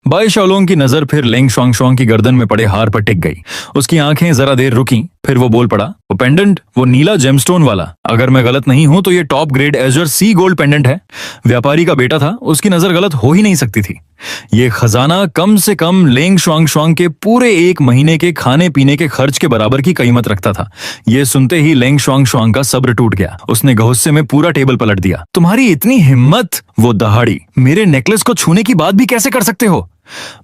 By शाओलोंग की नजर फिर लेंग शुआंग की गर्दन में पड़े हार पर टिक गई। उसकी आंखें जरा देर रुकी, फिर वो बोल पड़ा, वो पेंडेंट, वो नीला जेमस्टोन वाला, अगर मैं गलत नहीं हूं तो ये टॉप ग्रेड एजर सी गोल्ड पेंडेंट है। व्यापारी का बेटा था, उसकी नजर गलत हो ही नहीं सकती थी। ये खजाना कम से कम लेंग शुआंग के पूरे 1 महीने के खाने पीने के खर्च के बराबर की कीमत रखता था। ये सुनते ही लेंग शुआंग का सब्र टूट गया। उसने गुस्से में पूरा टेबल पलट दिया। तुम्हारी इतनी हिम्मत! वो दहाड़ी। मेरे नेकलेस को छूने की बात भी कैसे कर सकते हो?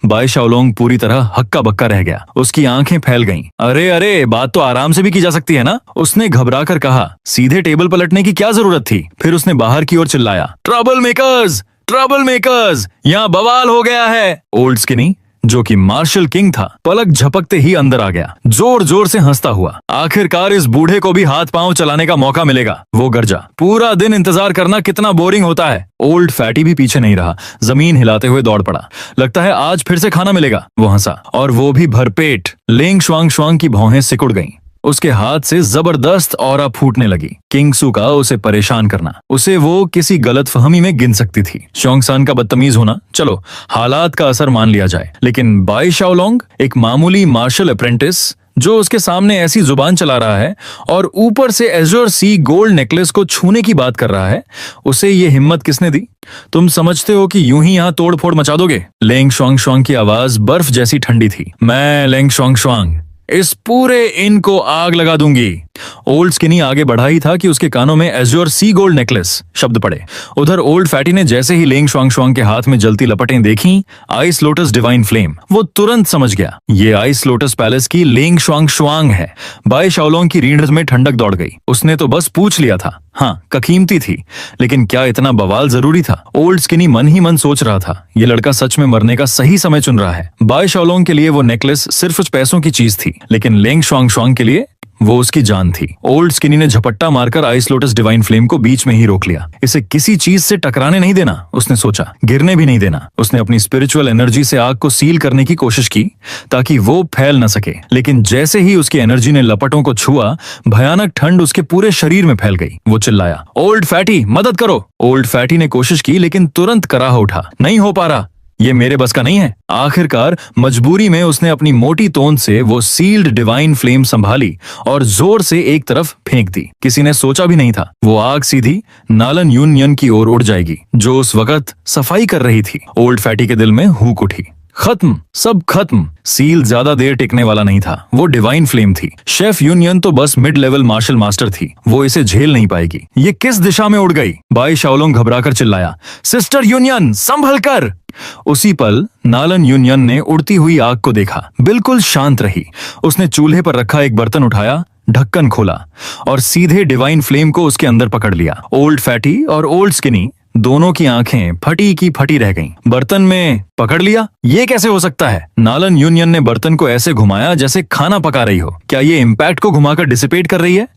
बाई शाओलोंग पूरी तरह हक्का बक्का रह गया। उसकी आंखें फैल गईं। अरे अरे, बात तो आराम से भी की जा सकती है ना? उसने घबरा कर कहा। सीधे टेबल पलटने की क्या जरूरत थी? फिर उसने बाहर की ओर चिल्लाया, ट्रबल मेकर्स, ट्रबल मेकर्स, यहाँ बवाल हो गया है। ओल्ड स्किनी, जो कि मार्शल किंग था, पलक झपकते ही अंदर आ गया, जोर जोर से हंसता हुआ। आखिरकार इस बूढ़े को भी हाथ पांव चलाने का मौका मिलेगा, वो गरजा। पूरा दिन इंतजार करना कितना बोरिंग होता है। ओल्ड फैटी भी पीछे नहीं रहा, जमीन हिलाते हुए दौड़ पड़ा। लगता है आज फिर से खाना मिलेगा, वो हंसा, और वो भी भरपेट। लेंग शुआंग की भौहें सिकुड़ गईं। उसके हाथ से जबरदस्त ऑरा फूटने लगी। किंग सू का उसे परेशान करना, उसे वो किसी गलतफहमी में गिन सकती थी। शोंगसान का बदतमीज होना, चलो हालात का असर मान लिया जाए, लेकिन बाई शाओलोंग, एक मामूली मार्शल अप्रेंटिस जो उसके सामने ऐसी जुबान चला रहा है और ऊपर से एजर सी गोल्ड नेकलेस को छूने की बात कर रहा है, उसे ये हिम्मत किसने दी? तुम समझते हो कि यूं ही यहाँ तोड़ फोड़ मचा दोगे? लेंग शुआंग की आवाज बर्फ जैसी ठंडी थी। मैं लेंग शुआंग इस पूरे इन को आग लगा दूंगी। ओल्ड स्किनी आगे बढ़ा ही था कि उसके कानों में एज्योर सी गोल्ड नेकलेस शब्द पड़े। उधर ओल्ड फैटी ने जैसे ही लेंग शुआंग के हाथ में जलती लपटें देखी, आइस लोटस डिवाइन फ्लेम, वो तुरंत समझ गया ये आइस लोटस पैलेस की लेंग शुआंग है। बाई शाओलोंग की रीढ़ में ठंडक दौड़ गई। उसने तो बस पूछ लिया था, हाँ ककीमती थी, लेकिन क्या इतना बवाल जरूरी था? ओल्ड स्किनी मन ही मन सोच रहा था, ये लड़का सच में मरने का सही समय चुन रहा है। बाई शाओलोंग के लिए वो नेकलेस सिर्फ कुछ पैसों की चीज थी, लेकिन लेंग शुआंग के लिए वो उसकी जान थी। ओल्ड स्किनी ने झपट्टा मारकर आइस लोटस डिवाइन फ्लेम को बीच में ही रोक लिया। इसे किसी चीज से टकराने नहीं देना, उसने सोचा, गिरने भी नहीं देना। उसने अपनी स्पिरिचुअल एनर्जी से आग को सील करने की कोशिश की ताकि वो फैल न सके, लेकिन जैसे ही उसकी एनर्जी ने लपटों को छुआ, भयानक ठंड उसके पूरे शरीर में फैल गई। वो चिल्लाया, ओल्ड फैटी मदद करो। ओल्ड फैटी ने कोशिश की, लेकिन तुरंत कराह उठा, नहीं हो पा रहा, ये मेरे बस का नहीं है। आखिरकार मजबूरी में उसने अपनी मोटी तोंद से वो सील्ड डिवाइन फ्लेम संभाली और जोर से एक तरफ फेंक दी। किसी ने सोचा भी नहीं था वो आग सीधी नालन यूनियन की ओर उड़ जाएगी, जो उस वक्त सफाई कर रही थी। ओल्ड फैटी के दिल में हुक उठी, खत्म, सब खत्म। सील ज्यादा देर टिकने वाला नहीं था, वो डिवाइन फ्लेम थी। शेफ यूनियन तो बस मिड लेवल मार्शल मास्टर थी, वो इसे झेल नहीं पाएगी। ये किस दिशा में उड़ गई? बाई शाओलोंग घबराकर चिल्लाया, सिस्टर यूनियन संभल कर। उसी पल नालन यूनियन ने उड़ती हुई आग को देखा, बिल्कुल शांत रही। उसने चूल्हे पर रखा एक बर्तन उठाया, ढक्कन खोला और सीधे डिवाइन फ्लेम को उसके अंदर पकड़ लिया। ओल्ड फैटी और ओल्ड स्किनी दोनों की आंखें फटी की फटी रह गईं। बर्तन में पकड़ लिया? ये कैसे हो सकता है? नालन यूनियन ने बर्तन को ऐसे घुमाया जैसे खाना पका रही हो। क्या ये इम्पैक्ट को घुमाकर डिसिपेट कर रही है?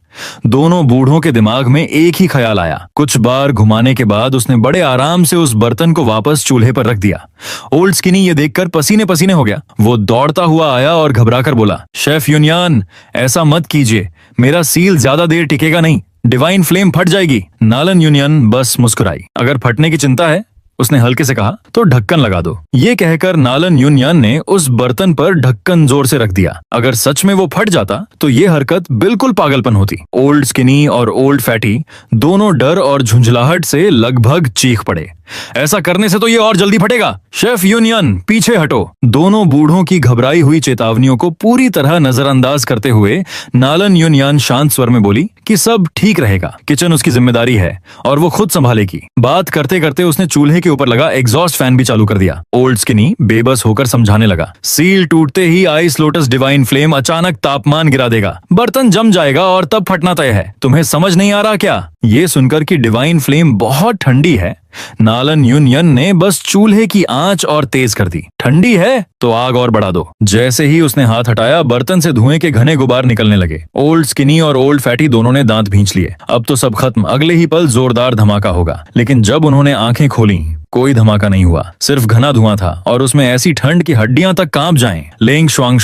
दोनों बूढ़ों के दिमाग में एक ही ख्याल आया। कुछ बार घुमाने के बाद उसने बड़े आराम से उस बर्तन को वापस चूल्हे पर रख दिया। ओल्ड स्किनी ये देखकर पसीने पसीने हो गया। वो दौड़ता हुआ आया और घबराकर बोला, शेफ यूनियन ऐसा मत कीजिए, मेरा सील ज्यादा देर टिकेगा नहीं, डिवाइन फ्लेम फट जाएगी। नालन यूनियन बस मुस्कुराई। अगर फटने की चिंता है, उसने हल्के से कहा, तो ढक्कन लगा दो। ये कहकर नालन यूनियन ने उस बर्तन पर ढक्कन जोर से रख दिया। अगर सच में वो फट जाता तो ये हरकत बिल्कुल पागलपन होती। ओल्ड स्किनी और ओल्ड फैटी दोनों डर और झुंझलाहट से लगभग चीख पड़े। ऐसा करने से तो ये और जल्दी फटेगा। शेफ यूनियन पीछे हटो। दोनों बूढ़ों की घबराई हुई चेतावनियों को पूरी तरह नजरअंदाज करते हुए नालन यूनियन शांत स्वर में बोली कि सब ठीक रहेगा, किचन उसकी जिम्मेदारी है और वो खुद संभालेगी। बात करते करते उसने चूल्हे के ऊपर लगा एग्जॉस्ट फैन भी चालू कर दिया। ओल्ड स्किनी बेबस होकर समझाने लगा, सील टूटते ही आइस लोटस डिवाइन फ्लेम अचानक तापमान गिरा देगा, बर्तन जम जाएगा और तब फटना तय है। तुम्हें समझ नहीं आ रहा क्या? ये सुनकर कि डिवाइन फ्लेम बहुत ठंडी है, नालन यूनियन ने बस चूल्हे की आंच और तेज कर दी। ठंडी है तो आग और बढ़ा दो। जैसे ही उसने हाथ हटाया, बर्तन से धुएं के घने गुबार निकलने लगे। ओल्ड स्किनी और ओल्ड फैटी दोनों ने दांत भींच लिए। अब तो सब खत्म, अगले ही पल जोरदार धमाका होगा। लेकिन जब उन्होंने आंखें खोली, कोई धमाका नहीं हुआ, सिर्फ घना धुआं था और उसमें ऐसी ठंड कि हड्डियां तक कांप जाएं। लेंग शुआंग,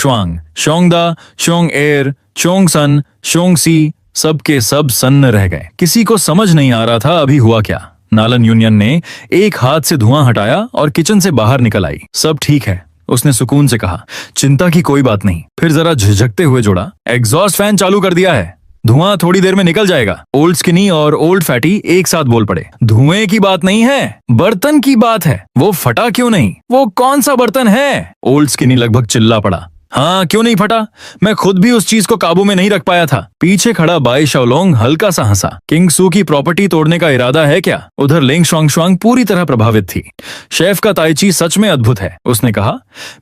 शोंगदा, शोंग एर, चोंग सन, शोंग सी, सब के सब सन्न रह गए। किसी को समझ नहीं आ रहा था अभी हुआ क्या। नालन यूनियन ने एक हाथ से धुआं हटाया और किचन से बाहर निकल आई। सब ठीक है, उसने सुकून से कहा। चिंता की कोई बात नहीं। फिर जरा झिझकते हुए जोड़ा, एग्जॉस्ट फैन चालू कर दिया है, धुआं थोड़ी देर में निकल जाएगा। ओल्ड स्किनी और ओल्ड फैटी एक साथ बोल पड़े, धुएं की बात नहीं है, बर्तन की बात है। वो फटा क्यों नहीं? वो कौन सा बर्तन है? ओल्ड स्किनी लगभग चिल्ला पड़ा। हाँ, क्यों नहीं फटा? मैं खुद भी उस चीज को काबू में नहीं रख पाया था। पीछे खड़ा बाई शाओलोंग हल्का सा हंसा। किंग सू की प्रॉपर्टी तोड़ने का इरादा है क्या? उधर लिंग शुआंग पूरी तरह प्रभावित थी। शेफ का ताइची सच में अद्भुत है, उसने कहा।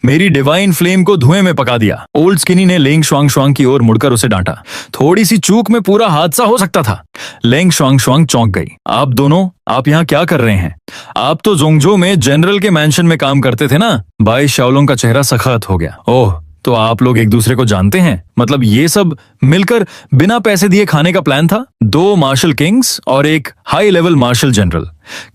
मेरी डिवाइन फ्लेम को धुएं में पका दिया। ओल्ड स्किनी ने लिंग शुआंग की ओर मुड़कर उसे डांटा। थोड़ी सी चूक में पूरा हादसा हो सकता था। लिंग शुआंग चौंक गई। आप दोनों, आप यहाँ क्या कर रहे हैं? आप तो जोंगजो में जनरल के मैंशन में काम करते थे ना? बाई शाओलोंग का चेहरा सखत हो गया। ओह, तो आप लोग एक दूसरे को जानते हैं? मतलब ये सब मिलकर बिना पैसे दिए खाने का प्लान था? 2 मार्शल किंग्स और एक हाई लेवल मार्शल जनरल।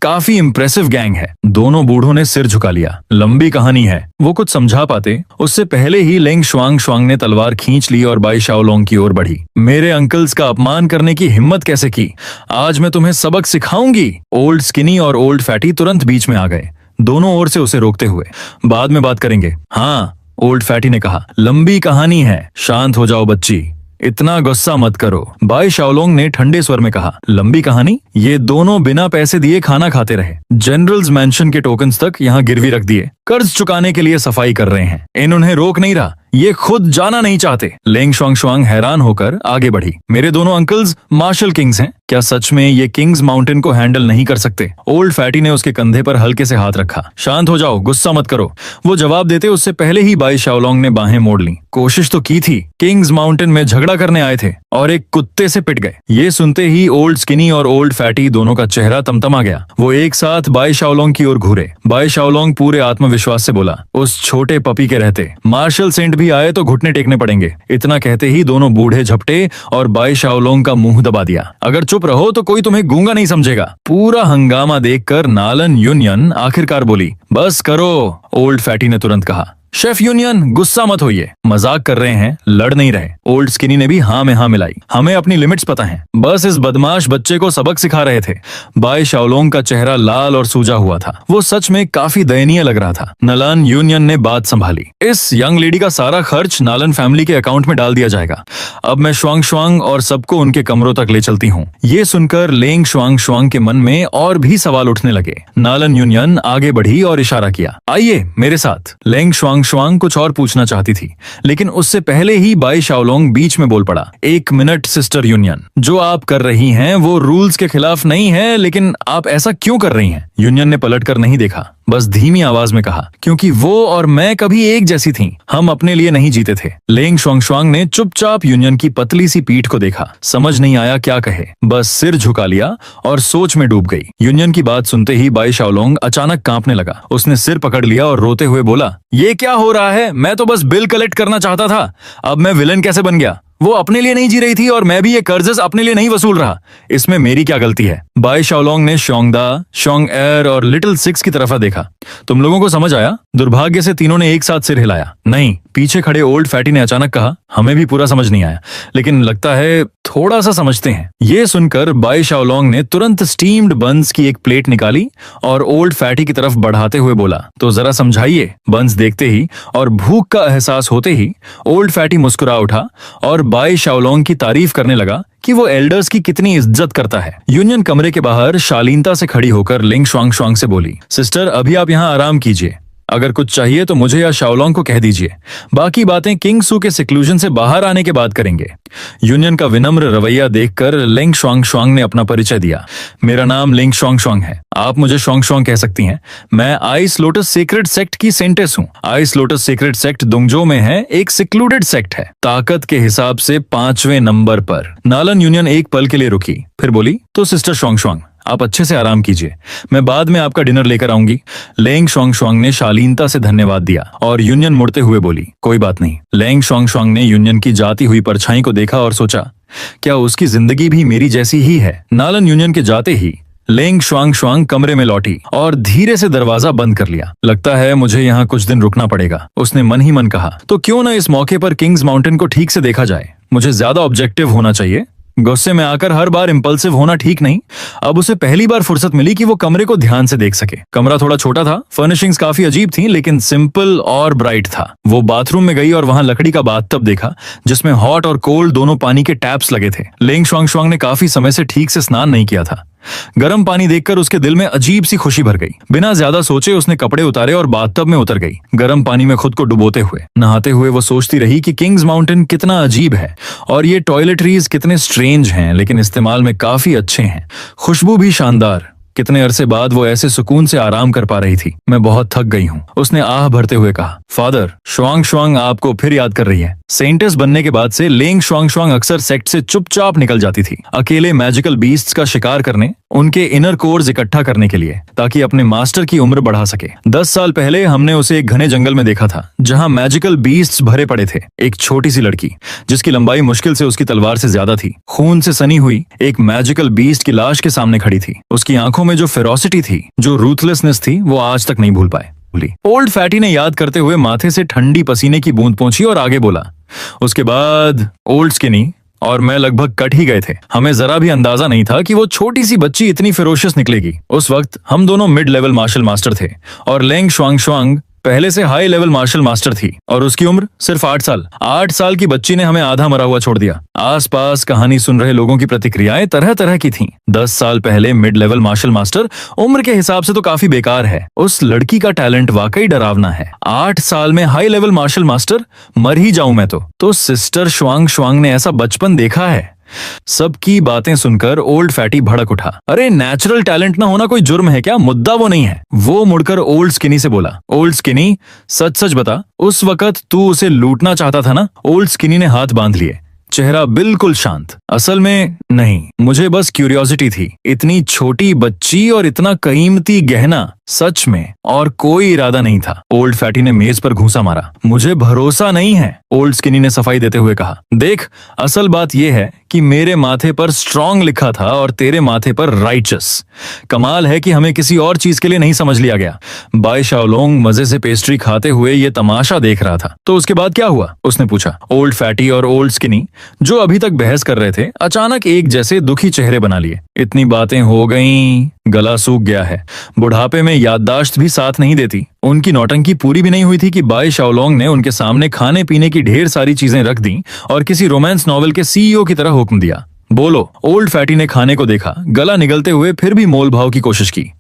काफी इंप्रेसिव गैंग है। दोनों बूढ़ों ने सिर झुका लिया। लंबी कहानी है। वो कुछ समझा पाते उससे पहले ही लिंग शुआंग ने तलवार खींच ली और बाई शाओलोंग की ओर बढ़ी। मेरे अंकल्स का अपमान करने की हिम्मत कैसे की? आज मैं तुम्हें सबक सिखाऊंगी। ओल्ड स्किनी और ओल्ड फैटी तुरंत बीच में आ गए, दोनों ओर से उसे रोकते हुए। बाद में बात करेंगे। हाँ, ओल्ड फैटी ने कहा। लंबी कहानी है, शांत हो जाओ बच्ची, इतना गुस्सा मत करो। बाई शाओलोंग ने ठंडे स्वर में कहा। लंबी कहानी? ये दोनों बिना पैसे दिए खाना खाते रहे, जनरल्स मैंशन के टोकन्स तक यहाँ गिरवी रख दिए, कर्ज चुकाने के लिए सफाई कर रहे हैं। इन्होंने रोक नहीं रहा, ये खुद जाना नहीं चाहते। लिंग शुआंग हैरान होकर आगे बढ़ी। मेरे दोनों अंकल्स मार्शल किंग्स हैं, क्या सच में ये किंग्स माउंटेन को हैंडल नहीं कर सकते? ओल्ड फैटी ने उसके कंधे पर हल्के से हाथ रखा। शांत हो जाओ, गुस्सा मत करो। वो जवाब देते उससे पहले ही बाई शाओलोंग ने बाहें मोड़ ली। कोशिश तो की थी, किंग्स माउंटेन में झगड़ा करने आए थे और एक कुत्ते से पिट गए। ये सुनते ही ओल्ड स्किनी और ओल्ड फैटी दोनों का चेहरा तमतमा गया। वो एक साथ बाई शाओलोंग की ओर घूरे। बाई शाओलोंग पूरे आत्मविश्वास से बोला, उस छोटे पपी के रहते मार्शल सेंट भी आए तो घुटने टेकने पड़ेंगे। इतना कहते ही दोनों बूढ़े झपटे और बाई शाओलोंग का मुंह दबा दिया। अगर चुप रहो तो कोई तुम्हें गूंगा नहीं समझेगा। पूरा हंगामा देखकर नालन यूनियन आखिरकार बोली, बस करो। ओल्ड फैटी ने तुरंत कहा, शेफ यूनियन गुस्सा मत होइए, मजाक कर रहे हैं, लड़ नहीं रहे। ओल्ड स्किनी ने भी हाँ में हाँ मिलाई। हमें अपनी लिमिट्स पता हैं, बस इस बदमाश बच्चे को सबक सिखा रहे थे। बाई शाओलोंग का चेहरा लाल और सूजा हुआ था। वो सच में काफी दयनीय लग रहा था। नालन यूनियन ने बात संभाली। इस यंग लेडी का सारा खर्च नालन फैमिली के अकाउंट में डाल दिया जाएगा। अब मैं शुआंग और सबको उनके कमरों तक ले चलती हूँ। ये सुनकर लिंग शुआंग के मन में और भी सवाल उठने लगे। नालन यूनियन आगे बढ़ी और इशारा किया, आइए मेरे साथ। लिंग शुआंग कुछ और पूछना चाहती थी, लेकिन उससे पहले ही बाई शाओलोंग बीच में बोल पड़ा। 1 मिनट सिस्टर यूनियन, जो आप कर रही हैं वो रूल्स के खिलाफ नहीं है, लेकिन आप ऐसा क्यों कर रही हैं? यूनियन ने पलटकर नहीं देखा, बस धीमी आवाज में कहा, क्योंकि वो और मैं कभी एक जैसी थीं। हम अपने लिए नहीं जीते थे। लिंग शुआंग ने चुपचाप यूनियन की पतली सी पीठ को देखा। समझ नहीं आया क्या कहे, बस सिर झुका लिया और सोच में डूब गई। यूनियन की बात सुनते ही बाई शाओलोंग अचानक कांपने लगा। उसने सिर पकड़ लिया और रोते हुए बोला, ये क्या हो रहा है? मैं तो बस बिल कलेक्ट करना चाहता था, अब मैं विलन कैसे बन गया? वो अपने लिए नहीं जी रही थी और मैं भी ये कर्ज अपने लिए नहीं वसूल रहा। इसमें मेरी क्या गलती है? बाई शाओलोंग ने शोंगदा, शोंग एर और लिटिल सिक्स की तरफ देखा। तुम लोगों को समझ आया? दुर्भाग्य से तीनों ने एक साथ सिर हिलाया। नहीं, पीछे खड़े ओल्ड फैटी ने अचानक कहा, हमें भी पूरा समझ नहीं आया, लेकिन लगता है थोड़ा सा समझते हैं। ये सुनकर बाई शाओलोंग ने तुरंत स्टीम्ड बंस की एक प्लेट निकाली और ओल्ड फैटी की तरफ बढ़ाते हुए बोला, तो जरा समझाइए। बंस देखते ही और भूख का एहसास होते ही ओल्ड फैटी मुस्कुरा उठा और बाई शाओलोंग की तारीफ करने लगा कि वो एल्डर्स की कितनी इज्जत करता है। यूनियन कमरे के बाहर शालीनता से खड़ी होकर लिंग शुआंग से बोली, सिस्टर अभी आप यहाँ आराम कीजिए, अगर कुछ चाहिए तो मुझे या शाओलोंग को कह दीजिए, बाकी बातें किंग सू के सिक्लूजन से बाहर आने के बाद करेंगे। यूनियन का विनम्र रवैया देखकर लिंग शुआंग ने अपना परिचय दिया। मेरा नाम लिंग शुआंग है, आप मुझे शुआंग कह सकती हैं। मैं आइस लोटस सीक्रेट सेक्ट की सेंटेस हूँ। आइस लोटस सीक्रेट सेक्ट दुंगजो में है, एक सिक्लूडेड सेक्ट है, ताकत के हिसाब से 5वें नंबर पर। नालन यूनियन एक पल के लिए रुकी, फिर बोली, तो सिस्टर शुआंग आप अच्छे से आराम कीजिए, मैं बाद में आपका डिनर लेकर आऊंगी। लिंग शुआंग ने शालीनता से धन्यवाद दिया और यूनियन मुड़ते हुए बोली, कोई बात नहीं। लिंग शुआंग ने यूनियन की जाती हुई परछाई को देखा और सोचा, क्या उसकी जिंदगी भी मेरी जैसी ही है? नालन यूनियन के जाते ही लिंग शुआंग कमरे में लौटी और धीरे से दरवाजा बंद कर लिया। लगता है मुझे यहाँ कुछ दिन रुकना पड़ेगा, उसने मन ही मन कहा। तो क्यों न इस मौके पर किंग्स माउंटेन को ठीक से देखा जाए, मुझे ज्यादा ऑब्जेक्टिव होना चाहिए। गुस्से में आकर हर बार इम्पल्सिव होना ठीक नहीं। अब उसे पहली बार फुर्सत मिली कि वो कमरे को ध्यान से देख सके। कमरा थोड़ा छोटा था, फर्निशिंग्स काफी अजीब थी, लेकिन सिंपल और ब्राइट था। वो बाथरूम में गई और वहां लकड़ी का बाथटब देखा जिसमें हॉट और कोल्ड दोनों पानी के टैप्स लगे थे। लेंग शुआंग ने काफी समय से ठीक से स्नान नहीं किया था। गर्म पानी देखकर उसके दिल में अजीब सी खुशी भर गई। बिना ज्यादा सोचे उसने कपड़े उतारे और बाथटब में उतर गई। गर्म पानी में खुद को डुबोते हुए नहाते हुए वो सोचती रही कि किंग्स माउंटेन कितना अजीब है और ये टॉयलेटरीज कितने स्ट्रेंज हैं, लेकिन इस्तेमाल में काफी अच्छे हैं। खुशबू भी शानदार। कितने अरसे बाद वो ऐसे सुकून से आराम कर पा रही थी। मैं बहुत थक गई हूँ, उसने आह भरते हुए कहा। फादर, शुआंग आपको फिर याद कर रही है। सेंटेस बनने के बाद से लेंग शुआंग अक्सर सेक्ट से चुपचाप निकल जाती थी, अकेले मैजिकल बीस्ट्स का शिकार करने, उनके इनर कोर्स इकट्ठा करने के लिए, ताकि अपने मास्टर की उम्र बढ़ा सके। 10 साल पहले हमने उसे एक घने जंगल में देखा था जहां मैजिकल बीस्ट्स भरे पड़े थे। एक छोटी सी लड़की जिसकी लंबाई मुश्किल से उसकी तलवार से ज्यादा थी, खून से सनी हुई एक मैजिकल बीस्ट की लाश के सामने खड़ी थी। उसकी आंखों में जो फेरोसिटी थी, जो रूथलेसनेस थी, वो आज तक नहीं भूल पाए। ओल्ड फैटी ने याद करते हुए माथे से ठंडी पसीने की बूंद पोंछी और आगे बोला। उसके बाद ओल्ड स्किनी और मैं लगभग कट ही गए थे। हमें जरा भी अंदाजा नहीं था कि वो छोटी सी बच्ची इतनी फेरोशियस निकलेगी। उस वक्त हम दोनों मिड लेवल मार्शल मास्टर थे और लेंग शुआंग पहले से हाई लेवल मार्शल मास्टर थी और उसकी उम्र सिर्फ 8 साल। 8 साल की बच्ची ने हमें आधा मरा हुआ छोड़ दिया। आसपास कहानी सुन रहे लोगों की प्रतिक्रियाएं तरह तरह की थीं। 10 साल पहले मिड लेवल मार्शल मास्टर उम्र के हिसाब से तो काफी बेकार है। उस लड़की का टैलेंट वाकई डरावना है। 8 साल में हाई लेवल मार्शल मास्टर, मर ही जाऊं मैं तो सिस्टर शुआंग ने ऐसा बचपन देखा है। सबकी बातें सुनकर ओल्ड फैटी भड़क उठा। अरे नेचुरल टैलेंट ना होना कोई जुर्म है क्या? मुद्दा वो नहीं है। वो मुड़कर ओल्ड स्किनी से बोला। ओल्ड स्किनी, सच सच बता, उस वक्त तू उसे लूटना चाहता था ना? ओल्ड स्किनी ने हाथ बांध लिए, चेहरा बिल्कुल शांत। असल में नहीं, मुझे बस क्यूरियोसिटी थी। इतनी छोटी बच्ची और इतना कीमती गहना, सच में, और कोई इरादा नहीं था। ओल्ड फैटी ने मेज पर घूंसा मारा। मुझे भरोसा नहीं है, ओल्ड स्किनी ने सफाई देते हुए कहा। देख, असल बात यह है कि मेरे माथे पर स्ट्रॉन्ग लिखा था और तेरे माथे पर राइचस। कमाल है कि हमें किसी और चीज के लिए नहीं समझ लिया गया। बाई शाओलोंग मजे से पेस्ट्री खाते हुए ये तमाशा देख रहा था। तो उसके बाद क्या हुआ? उसने पूछा। ओल्ड फैटी और ओल्ड स्किनी, जो अभी तक बहस कर रहे थे, अचानक एक जैसे दुखी चेहरे बना लिए। इतनी बातें हो गईं, गला सूख गया है। बुढ़ापे में याददाश्त भी साथ नहीं देती। उनकी नौटंकी पूरी भी नहीं हुई थी कि बाई शाओलोंग ने उनके सामने खाने पीने की ढेर सारी चीजें रख दी और किसी रोमांस नॉवेल के सीईओ की तरह हुक्म दिया। बोलो। ओल्ड फैटी ने खाने को देखा, गला निगलते हुए फिर भी मोल भाव की कोशिश की।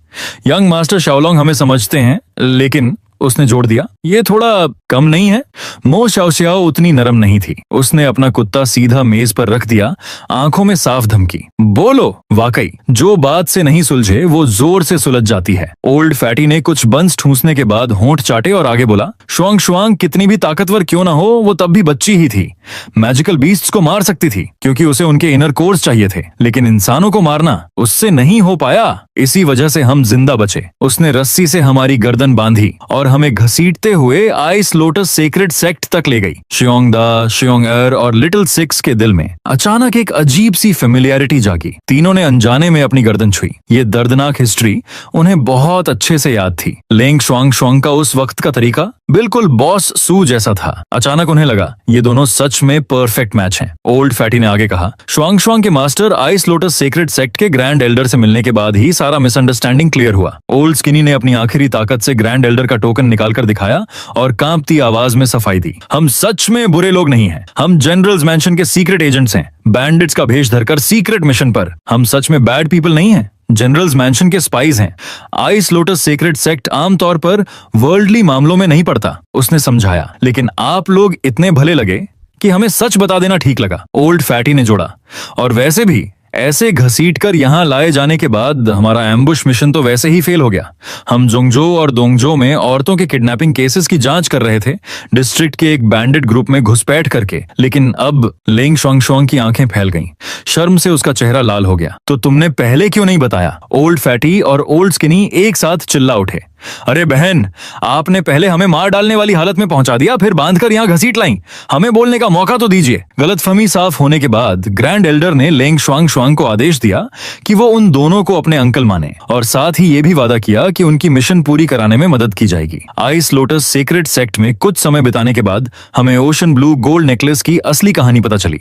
यंग मास्टर शाओलोंग हमें समझते हैं, लेकिन उसने जोड़ दिया, ये थोड़ा कम नहीं है? मो शाओ उतनी नरम नहीं थी। उसने अपना कुत्ता सीधा मेज पर रख दिया, आंखों में साफ धमकी। बोलो। वाकई, जो बात से नहीं सुलझे वो जोर से सुलझ जाती है। ओल्ड फैटी ने कुछ बंस ठूंसने के बाद होंठ चाटे और आगे बोला। शुआंग कितनी भी ताकतवर क्यों ना हो, वो तब भी बच्ची ही थी। मैजिकल बीस्ट्स को मार सकती थी क्योंकि उसे उनके इनर कोर्स चाहिए थे, लेकिन इंसानों को मारना उससे नहीं हो पाया। इसी वजह से हम जिंदा बचे। उसने रस्सी से हमारी गर्दन बांधी और हमें घसीटते हुए आइस लोटस सेक्रेड सेक्ट तक ले गई। शियोंगदा, शियोंग-एर और लिटिल सिक्स के दिल में अचानक एक अजीब सी फेमिलियरिटी जागी। तीनों ने अनजाने में अपनी गर्दन छुई। ये दर्दनाक हिस्ट्री उन्हें बहुत अच्छे से याद थी। लेंग शुआंग का उस वक्त का तरीका बिल्कुल बॉस सू जैसा था। अचानक उन्हें लगा ये दोनों सच में परफेक्ट मैच हैं। ओल्ड फैटी ने आगे कहा। शुआंग के master ice lotus sacred sect के ग्रैंड एल्डर से मिलने के बाद ही सारा मिसअंडरस्टैंडिंग क्लियर हुआ। ओल्ड स्किनी ने अपनी आखिरी ताकत से ग्रैंड एल्डर का टोकन निकालकर दिखाया और कांपती आवाज में सफाई दी। हम सच में बुरे लोग नहीं हैं। हम जनरल्स मैंशन के सीक्रेट एजेंट्स हैं, बैंडिट्स का भेष धरकर सीक्रेट मिशन पर। हम सच में बैड पीपल नहीं हैं, जनरल्स मैंशन के स्पाइज हैं। आइस लोटस सेक्रेड सेक्ट आमतौर पर वर्ल्डली मामलों में नहीं पड़ता, उसने समझाया, लेकिन आप लोग इतने भले लगे कि हमें सच बता देना ठीक लगा। ओल्ड फैटी ने जोड़ा। और वैसे भी ऐसे घसीटकर यहां लाए जाने के बाद हमारा एम्बुश मिशन तो वैसे ही फेल हो गया। हम जोंगजो और दोंगजो में औरतों के किडनैपिंग केसेस की जांच कर रहे थे, डिस्ट्रिक्ट के एक बैंडिट ग्रुप में घुसपैठ करके। लेकिन अब लेंग शुआंग की आंखें फैल गईं। शर्म से उसका चेहरा लाल हो गया। तो तुमने पहले क्यों नहीं बताया? ओल्ड फैटी और ओल्ड स्किनी एक साथ चिल्ला उठे। अरे बहन, आपने पहले हमें मार डालने वाली हालत में पहुंचा दिया, फिर बांधकर यहाँ घसीट लाई। हमें बोलने का मौका तो दीजिए। गलतफहमी साफ होने के बाद ग्रैंड एल्डर ने लेंग शुआंग को आदेश दिया कि वो उन दोनों को अपने अंकल माने और साथ ही ये भी वादा किया कि उनकी मिशन पूरी कराने में मदद की जाएगी। आइस लोटस सेक्रेड सेक्ट में कुछ समय बिताने के बाद हमें ओशन ब्लू गोल्ड नेकलेस की असली कहानी पता चली।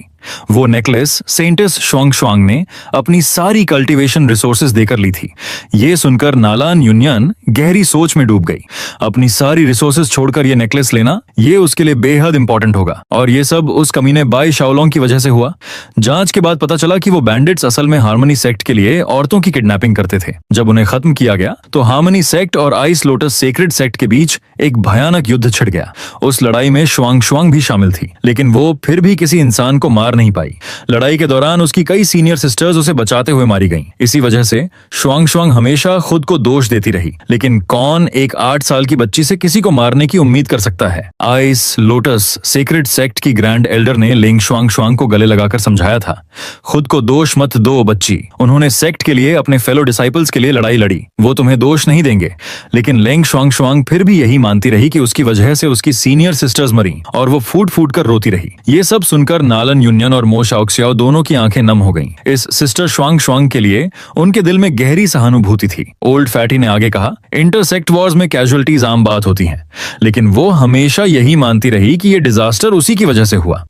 वो नेकलेस सेंटस शुआंग ने अपनी सारी कल्टीवेशन रिसोर्सेज देकर ली थी। ये सुनकर नालान यूनियन गहरी सोच में डूब गई। अपनी सारी रिसोर्सेज छोड़कर ये नेकलेस लेना, ये उसके लिए बेहद इंपॉर्टेंट होगा, और ये सब उस कमीने बाई शाओलोंग की वजह से हुआ। जांच के बाद पता चला कि वो बैंडिट्स असल में हार्मनी सेक्ट के लिए औरतों की किडनैपिंग करते थे। जब उन्हें खत्म किया गया तो हार्मनी सेक्ट और आइस लोटस सेक्रेड सेक्ट के बीच एक भयानक युद्ध छिड़ गया। उस लड़ाई में शुआंग भी शामिल थी, लेकिन वो फिर भी किसी इंसान को मार नहीं पाई। लड़ाई के दौरान उसकी कई सीनियर सिस्टर्स उसे बचाते हुए मारी गईं। इसी वजह से शुआंग हमेशा खुद को दोष देती रही। लेकिन कौन एक 8 साल की बच्ची से किसी को मारने की उम्मीद कर सकता है? आइस लोटस सेक्रेड सेक्ट की ग्रैंड एल्डर ने लिंग शुआंग को गले लगाकर समझाया था, खुद को दोष मत दो बच्ची। उन्होंने सेक्ट के लिए, अपने फेलो डिसाइपल्स के लिए लड़ाई लड़ी, वो तुम्हें दोष नहीं देंगे। लेकिन लिंग शुआंग फिर भी यही मानती रही कि उसकी वजह से उसकी सीनियर सिस्टर्स मरी, और वो फूट फूट कर रोती रही। ये सब सुनकर नालन यूनियन और मो शाओक्सियाओ दोनों की आंखें नम हो गईं। इस सिस्टर शुआंग के लिए उनके दिल में गहरी सहानुभूति थी। ओल्ड फैटी ने आगे कहा, इंटरसेक्ट वॉर्स में कैजुअलिटीज आम बात होती हैं, लेकिन वो हमेशा यही मानती रही कि ये डिजास्टर उसी की वजह से हुआ।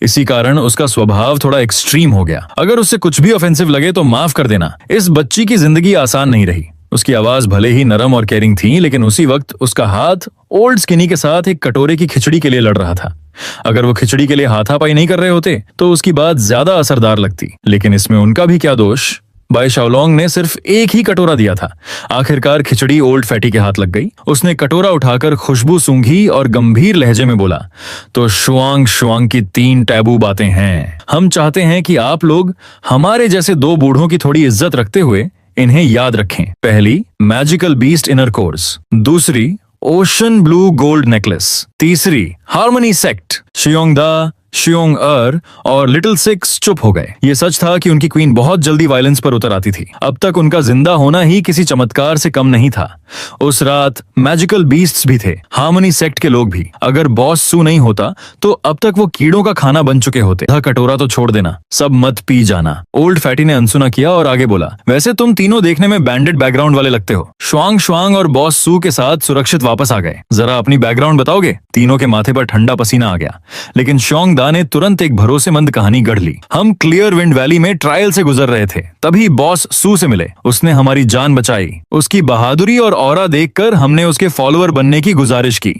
इसी कारण उसका स्वभाव थोड़ा एक्सट्रीम हो गया। अगर उससे कुछ भी ऑफेंसिव लगे तो माफ कर देना। इस बच्ची की जिंदगी आसान नहीं रही। उसकी आवाज भले ही नरम और केयरिंग थी, लेकिन उसी वक्त उसका हाथ ओल्ड स्किनी के साथ एक कटोरे की खिचड़ी के लिए लड़ रहा था। अगर वो खिचड़ी के लिए हाथापाई नहीं कर रहे होते तो उसकी बात ज्यादा असरदार लगती। लेकिन इसमें उनका भी क्या दोष? बाई शाओलोंग ने सिर्फ एक ही कटोरा दिया था। आखिरकार खिचड़ी ओल्ड फैटी के हाथ लग गई। उसने कटोरा उठाकर खुशबू सूंघी और गंभीर लहजे में बोला, तो शुआंग की 3 टैबू बातें हैं। हम चाहते हैं कि आप लोग हमारे जैसे 2 बूढ़ों की थोड़ी इज्जत रखते हुए इन्हें याद रखें। पहली, मैजिकल बीस्ट इनर कोर्स। दूसरी, ओशन ब्लू गोल्ड नेकलेस। तीसरी, हार्मनी सेक्ट। शियोंगदा, शियोंग और लिटिल सिक्स चुप हो गए। ये सच था कि उनकी क्वीन बहुत जल्दी वायलेंस पर उतर आती थी। अब तक उनका जिंदा होना ही किसी चमत्कार से कम नहीं था। उस रात मैजिकल बीस्ट्स भी थे, हार्मनी सेक्ट के लोग भी। अगर बॉस सू नहीं होता तो अब तक वो कीड़ों का खाना बन चुके होते। कटोरा तो छोड़ देना, सब मत पी जाना। ओल्ड फैटी ने अनसुना किया और आगे बोला, वैसे तुम तीनों देखने में बैंडेड बैकग्राउंड वाले लगते हो। शुआंग और बॉस सू के साथ सुरक्षित वापस आ गए। जरा अपनी बैकग्राउंड बताओगे? तीनों के माथे पर ठंडा पसीना आ गया। लेकिन शियोंग ने तुरंत एक भरोसेमंद कहानी गढ़ ली। हम क्लियर विंड वैली में ट्रायल से गुजर रहे थे, तभी बॉस सू से मिले। उसने हमारी जान बचाई। उसकी बहादुरी और ऑरा देखकर हमने उसके फॉलोअर बनने की गुजारिश की।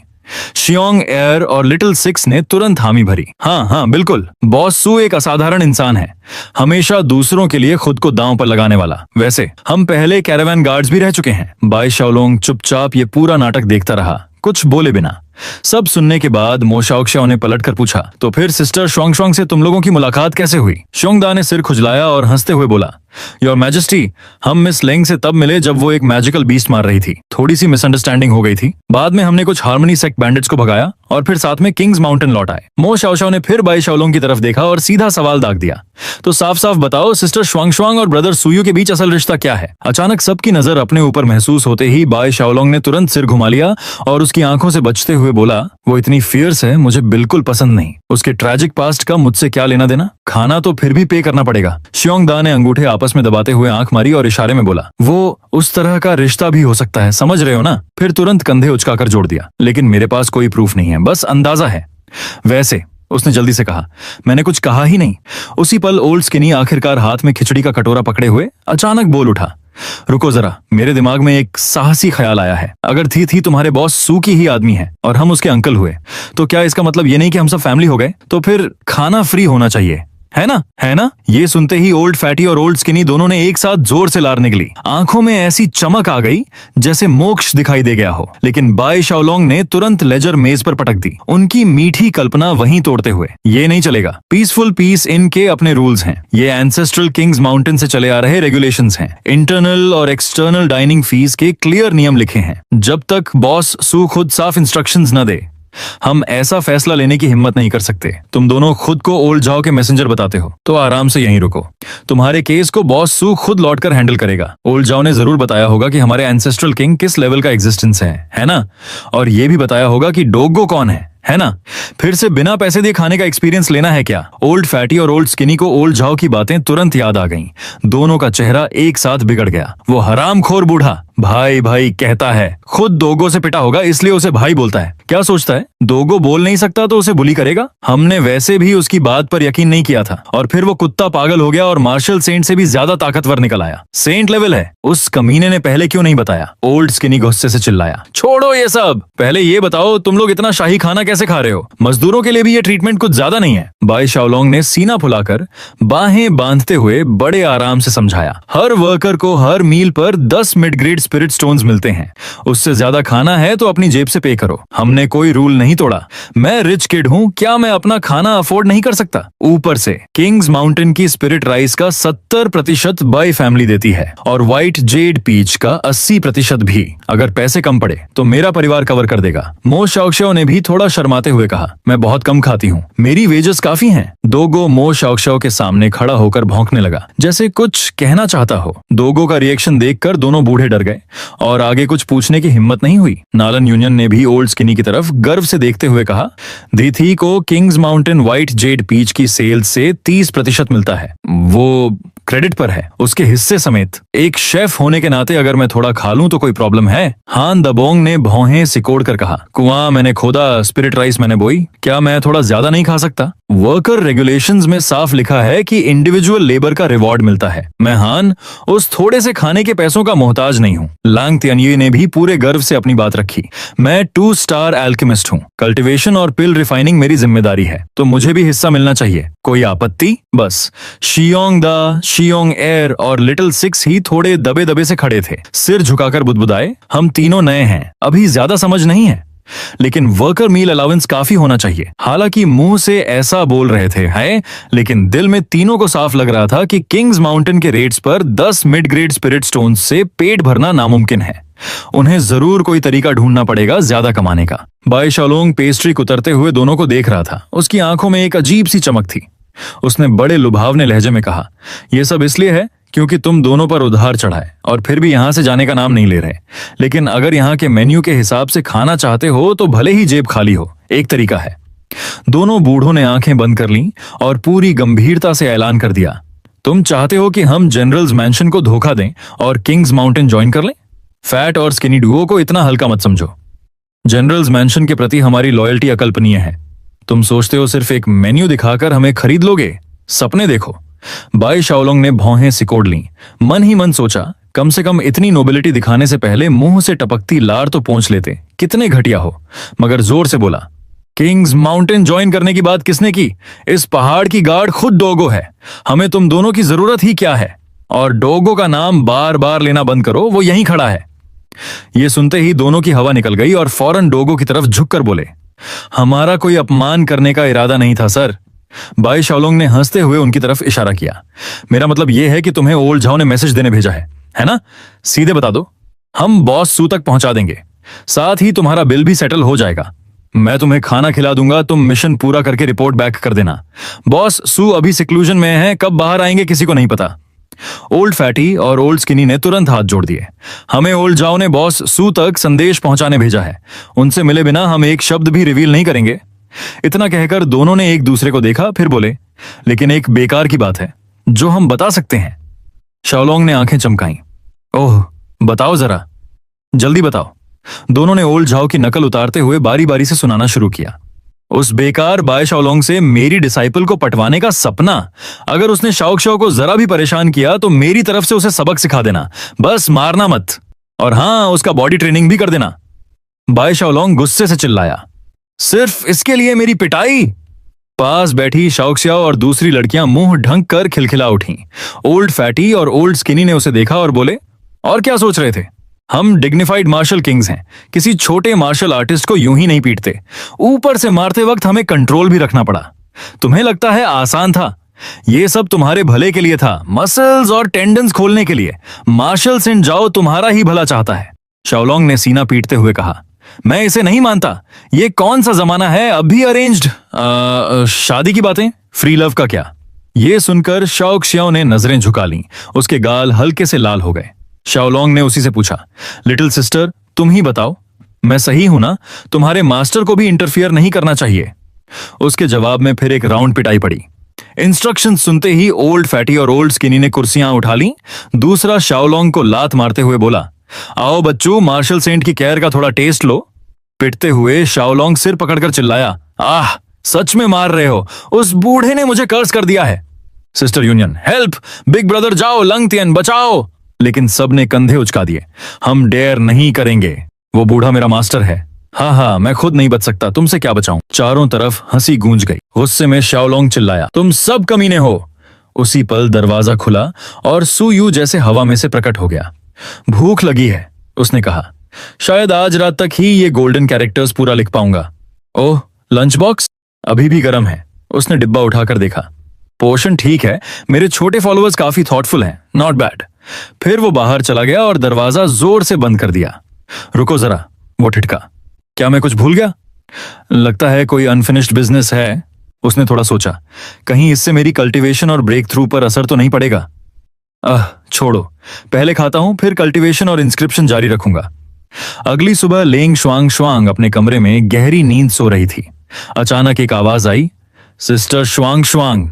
शियोंग और लिटिल सिक्स ने तुरंत हामी भरी। हाँ, बिल्कुल, बॉस सू एक असाधारण इंसान है, हमेशा दूसरों के लिए खुद को दांव पर लगाने वाला। वैसे हम पहले कैरावान गार्ड्स भी रह चुके हैं। बाई शाओलोंग चुपचाप ये पूरा नाटक देखता रहा, कुछ बोले बिना। सब सुनने के बाद मो शाओक्सियाओ ने पलटकर पूछा, तो फिर सिस्टर शुआंग से तुम लोगों की मुलाकात कैसे हुई? शुआंग ने सिर खुजलाया और हंसते हुए बोला, योर मैजेस्टी, हम मिस लेंग से तब मिले जब वो एक मैजिकल बीस्ट मार रही थी। थोड़ी सी मिसअंडरस्टैंडिंग हो गई थी। बाद में हमने कुछ हार्मनी सेक्ट बैंडिट्स को भगाया और फिर साथ में किंग्स माउंटेन लौट आए। मो शाओशाओ ने फिर बाई शाओलोंग की तरफ देखा और सीधा सवाल दाग दिया, तो साफ साफ बताओ, सिस्टर शुआंग और ब्रदर सुयू के बीच असल रिश्ता क्या है? अचानक सबकी नजर अपने ऊपर महसूस होते ही बाई शाओलोंग ने तुरंत सिर घुमा लिया और उसकी आंखों से बचते हुए बोला, वो इतनी फियर्स है, मुझे बिल्कुल पसंद नहीं। उसके ट्रैजिक पास्ट का मुझसे क्या लेना देना? खाना तो फिर भी पे करना पड़ेगा। शियोंग ने अंगूठे आपस में दबाते हुए आंख मारी और इशारे में बोला, वो उस तरह का रिश्ता भी हो सकता है, समझ रहे हो ना? फिर तुरंत कंधे उचकाकर जोड़ दिया, लेकिन मेरे पास कोई प्रूफ नहीं है, बस अंदाजा है। वैसे, उसने जल्दी से कहा, मैंने कुछ कहा ही नहीं। उसी पल ओल्ड स्किनी आखिरकार हाथ में खिचड़ी का कटोरा पकड़े हुए अचानक बोल उठा, रुको जरा, मेरे दिमाग में एक साहसी ख्याल आया है। अगर थी तुम्हारे बॉस सू की ही आदमी है और हम उसके अंकल हुए, तो क्या इसका मतलब ये नहीं कि हम सब फैमिली हो गए? तो फिर खाना फ्री होना चाहिए, है ना? ये सुनते ही ओल्ड फैटी और ओल्ड स्किनी दोनों ने एक साथ जोर से लार निकली। आंखों में ऐसी चमक आ गई जैसे मोक्ष दिखाई दे गया हो। लेकिन बाई शाओलोंग ने तुरंत लेजर मेज पर पटक दी, उनकी मीठी कल्पना वहीं तोड़ते हुए। ये नहीं चलेगा। पीसफुल पीस इनके अपने रूल्स हैं। ये एंसेस्ट्रल किंग्स माउंटेन से चले आ रहे रेगुलेशंस हैं। इंटरनल और एक्सटर्नल डाइनिंग फीस के क्लियर नियम लिखे हैं। जब तक बॉस सू खुद साफ इंस्ट्रक्शंस न दे, हम ऐसा फैसला लेने की हिम्मत नहीं कर सकते। तुम दोनों खुद को ओल्ड जाओ के मैसेंजर बताते हो, तो आराम से यहीं रुको। तुम्हारे केस को बॉस सू खुद लौटकर हैंडल करेगा। ओल्ड जाओ ने जरूर बताया होगा कि हमारे एंसेस्ट्रल किंग किस लेवल का एग्जिस्टेंस है ना? और ये भी बताया होगा कि डोगो कौन है ना? फिर से बिना पैसे दिए खाने का एक्सपीरियंस लेना है क्या? ओल्ड फैटी और ओल्ड स्किनी को ओल्ड जाओ की बातें तुरंत याद आ गईं। दोनों का चेहरा एक साथ बिगड़ गया। वो हरामखोर बूढ़ा भाई भाई कहता है, खुद दोगो से पिटा होगा इसलिए उसे भाई बोलता है। क्या सोचता है दोगो बोल नहीं सकता तो उसे बुली करेगा? हमने वैसे भी उसकी बात पर यकीन नहीं किया था और फिर वो कुत्ता पागल हो गया और मार्शल सेंट से भी ज्यादा ताकतवर निकल आया। सेंट लेवल है। उस कमीने ने पहले क्यों नहीं बताया? ओल्ड स्किनी गुस्से से चिल्लाया। छोड़ो ये सब, पहले ये बताओ तुम लोग इतना शाही खाना कैसे खा रहे हो? मजदूरों के लिए भी ये ट्रीटमेंट कुछ ज्यादा नहीं है। बाई शाओलोंग ने सीना फुलाकर बाहें बांधते हुए बड़े आराम से समझाया। हर वर्कर को हर मील पर 10 मिड ग्रेड स्पिरिट स्टोन्स मिलते हैं। उससे ज्यादा खाना है तो अपनी जेब से पे करो। हमने कोई रूल नहीं तोड़ा। मैं रिच किड हूँ, क्या मैं अपना खाना अफोर्ड नहीं कर सकता? ऊपर से किंग्स माउंटेन की स्पिरिट राइस का 70% बाई फैमिली देती है और व्हाइट जेड पीच का 80% भी। अगर पैसे कम पड़े तो मेरा परिवार कवर कर देगा। मो शाओक्शाओ ने भी थोड़ा शर्माते हुए कहा, मैं बहुत कम खाती हूँ, मेरी वेजेस काफी हैं। दोगो मो शाओक्शाओ के सामने खड़ा होकर भौंकने लगा जैसे कुछ कहना चाहता हो। दोगो का रिएक्शन देखकर दोनों बूढ़े डर गए और आगे कुछ पूछने की हिम्मत नहीं हुई। नालन यूनियन ने भी ओल्ड स्किनी की तरफ गर्व से देखते हुए कहा, धीथी को King's Mountain white jade peach की सेल से 30% मिलता है। वो क्रेडिट पर है, उसके हिस्से समेत। एक शेफ होने के नाते अगर मैं थोड़ा खा लूं तो कोई प्रॉब्लम है? हान दबोंग ने भौहें सिकोड़ कर कहा, कुआं मैंने खोदा, स्पिरिट राइस मैंने बोई, क्या मैं थोड़ा ज्यादा नहीं खा सकता? वर्कर रेगुलेशंस में साफ लिखा है कि इंडिविजुअल लेबर का रिवॉर्ड मिलता है। मैं हान उस थोड़े से खाने के पैसों का मोहताज नहीं हूँ। लांग तियानिये ने भी पूरे गर्व से अपनी बात रखी। मैं 2 स्टार एल्केमिस्ट हूँ। कल्टीवेशन और पिल रिफाइनिंग मेरी जिम्मेदारी है, तो मुझे भी हिस्सा मिलना चाहिए। कोई आपत्ति? बस शियोंग दा, शियोंग एयर और लिटिल सिक्स ही थोड़े दबे दबे से खड़े थे। सिर झुकाकर बुदबुदाए, हम तीनों नए हैं, अभी ज्यादा समझ नहीं है, लेकिन वर्कर मील अलाउंस काफी होना चाहिए। हालांकि मुंह से ऐसा बोल रहे थे है, लेकिन दिल में तीनों को साफ लग रहा था कि किंग्स माउंटेन के रेट्स पर 10 मिड ग्रेड स्पिरिट स्टोन्स से पेट भरना नामुमकिन है। उन्हें जरूर कोई तरीका ढूंढना पड़ेगा ज्यादा कमाने का। बाई शाओलोंग पेस्ट्री कुतरते हुए दोनों को देख रहा था। उसकी आंखों में एक अजीब सी चमक थी। उसने बड़े लुभावने लहजे में कहा, यह सब इसलिए है क्योंकि तुम दोनों पर उधार चढ़ा है और फिर भी यहां से जाने का नाम नहीं ले रहे। लेकिन अगर यहाँ के मेन्यू के हिसाब से खाना चाहते हो तो भले ही जेब खाली हो, एक तरीका है। दोनों बूढ़ों ने आंखें बंद कर लीं और पूरी गंभीरता से ऐलान कर दिया, तुम चाहते हो कि हम जनरल्स मैंशन को धोखा दें और किंग्स माउंटेन ज्वाइन कर लें? फैट और स्किनी डुओ को इतना हल्का मत समझो। जनरल्स मैंशन के प्रति हमारी लॉयल्टी अकल्पनीय है। तुम सोचते हो सिर्फ एक मेन्यू दिखाकर हमें खरीद लोगे? सपने देखो। बाई शाओलोंग ने भौहें सिकोड़ लीं। मन ही मन सोचा, कम से कम इतनी नोबिलिटी दिखाने से पहले मुंह से टपकती लार तो पोंछ लेते, कितने घटिया हो। मगर जोर से बोला, किंग्स माउंटेन ज्वाइन करने की बात किसने की? इस पहाड़ की गार्ड खुद डोगो है। हमें तुम दोनों की जरूरत ही क्या है? और डोगो का नाम बार बार लेना बंद करो, वो यहीं खड़ा है। ये सुनते ही दोनों की हवा निकल गई और फौरन डोगो की तरफ झुककर बोले, हमारा कोई अपमान करने का इरादा नहीं था सर। बाई शाओलोंग ने हंसते हुए उनकी तरफ इशारा किया, मेरा मतलब यह है कि तुम्हें ओल्ड झाओ ने मैसेज देने भेजा है ना? सीधे बता दो, हम बॉस सू तक पहुंचा देंगे, साथ ही तुम्हारा बिल भी सेटल हो जाएगा। मैं तुम्हें खाना खिला दूंगा, तुम मिशन पूरा करके रिपोर्ट बैक कर देना। बॉस सू अभी सिक्लूजन में है, कब बाहर आएंगे किसी को नहीं पता। ओल्ड फैटी और ओल्ड स्किनी ने तुरंत हाथ जोड़ दिए। हमें ओल्ड जाओ ने बॉस सू तक संदेश पहुंचाने भेजा है, उनसे मिले बिना हम एक शब्द भी रिवील नहीं करेंगे। इतना कहकर दोनों ने एक दूसरे को देखा, फिर बोले, लेकिन एक बेकार की बात है जो हम बता सकते हैं। शाओलोंग ने आंखें चमकाईं। ओह बताओ जरा, जल्दी बताओ। दोनों ने ओल्ड झाओ की नकल उतारते हुए बारी बारी से सुनाना शुरू किया। उस बेकार बाय शाओलोंग से मेरी डिसाइपल को पटवाने का सपना, अगर उसने शाओक्शाओ को जरा भी परेशान किया तो मेरी तरफ से उसे सबक सिखा देना, बस मारना मत। और हां, उसका बॉडी ट्रेनिंग भी कर देना। बाय शाओलोंग गुस्से से चिल्लाया, सिर्फ इसके लिए मेरी पिटाई? पास बैठी शाओक्शाओ और दूसरी लड़कियां मुंह ढंक कर खिलखिला उठीं। ओल्ड फैटी और ओल्ड स्किनी ने उसे देखा और बोले, और क्या सोच रहे थे? हम डिग्निफाइड मार्शल किंग्स हैं, किसी छोटे मार्शल आर्टिस्ट को यूं ही नहीं पीटते। ऊपर से मारते वक्त हमें कंट्रोल भी रखना पड़ा। तुम्हें लगता है आसान था? ये सब तुम्हारे भले के लिए था, मसल्स और टेंडन्स खोलने के लिए। मार्शल सेंट जाओ तुम्हारा ही भला चाहता है। शाओलोंग ने सीना पीटते हुए कहा, मैं इसे नहीं मानता। ये कौन सा जमाना है, अभी अरेंज्ड शादी की बातें, फ्री लव का क्या? ये सुनकर शाओक्शियाओ ने नजरें झुका लीं। उसके गाल हल्के से लाल हो गए। शाओलोंग ने उसी से पूछा, लिटिल सिस्टर तुम ही बताओ, मैं सही हूं ना? तुम्हारे मास्टर को भी इंटरफियर नहीं करना चाहिए। उसके जवाब में फिर एक राउंड पिटाई पड़ी। इंस्ट्रक्शन सुनते ही ओल्ड फैटी और ओल्ड स्किनी ने कुर्सियां उठा ली। दूसरा शाओलोंग को लात मारते हुए बोला, आओ बच्चू, मार्शल सेंट की केयर का थोड़ा टेस्ट लो। पिटते हुए शाओलोंग सिर पकड़कर चिल्लाया, आह, सच में मार रहे हो? उस बूढ़े ने मुझे कर्ज कर दिया है। Sister union, help! Big brother जाओ, लंग तियन बचाओ! लेकिन सबने कंधे उचका दिए। हम डेयर नहीं करेंगे, वो बूढ़ा मेरा मास्टर है। हाँ हाँ, मैं खुद नहीं बच सकता, तुमसे क्या बचाऊं? चारों तरफ हंसी गूंज गई। गुस्से में शाओलोंग चिल्लाया, तुम सब कमीने हो। उसी पल दरवाजा खुला और सुयू जैसे हवा में से प्रकट हो गया। भूख लगी है, उसने कहा। शायद आज रात तक ही ये गोल्डन कैरेक्टर्स पूरा लिख पाऊंगा। ओह, लंच बॉक्स अभी भी गर्म है। उसने डिब्बा उठाकर देखा। पोर्शन ठीक है, मेरे छोटे फॉलोअर्स काफी थॉटफुल हैं, नॉट बैड। फिर वो बाहर चला गया और दरवाजा जोर से बंद कर दिया। रुको जरा, वो ठिठका, क्या मैं कुछ भूल गया? लगता है कोई अनफिनिश्ड बिजनेस है। उसने थोड़ा सोचा, कहीं इससे मेरी कल्टीवेशन और ब्रेक थ्रू पर असर तो नहीं पड़ेगा। छोड़ो, पहले खाता हूं, फिर कल्टीवेशन और इंस्क्रिप्शन जारी रखूंगा। अगली सुबह लेंग शुआंग शुआंग अपने कमरे में गहरी नींद सो रही थी। अचानक एक आवाज आई, सिस्टर शुआंग शुआंग।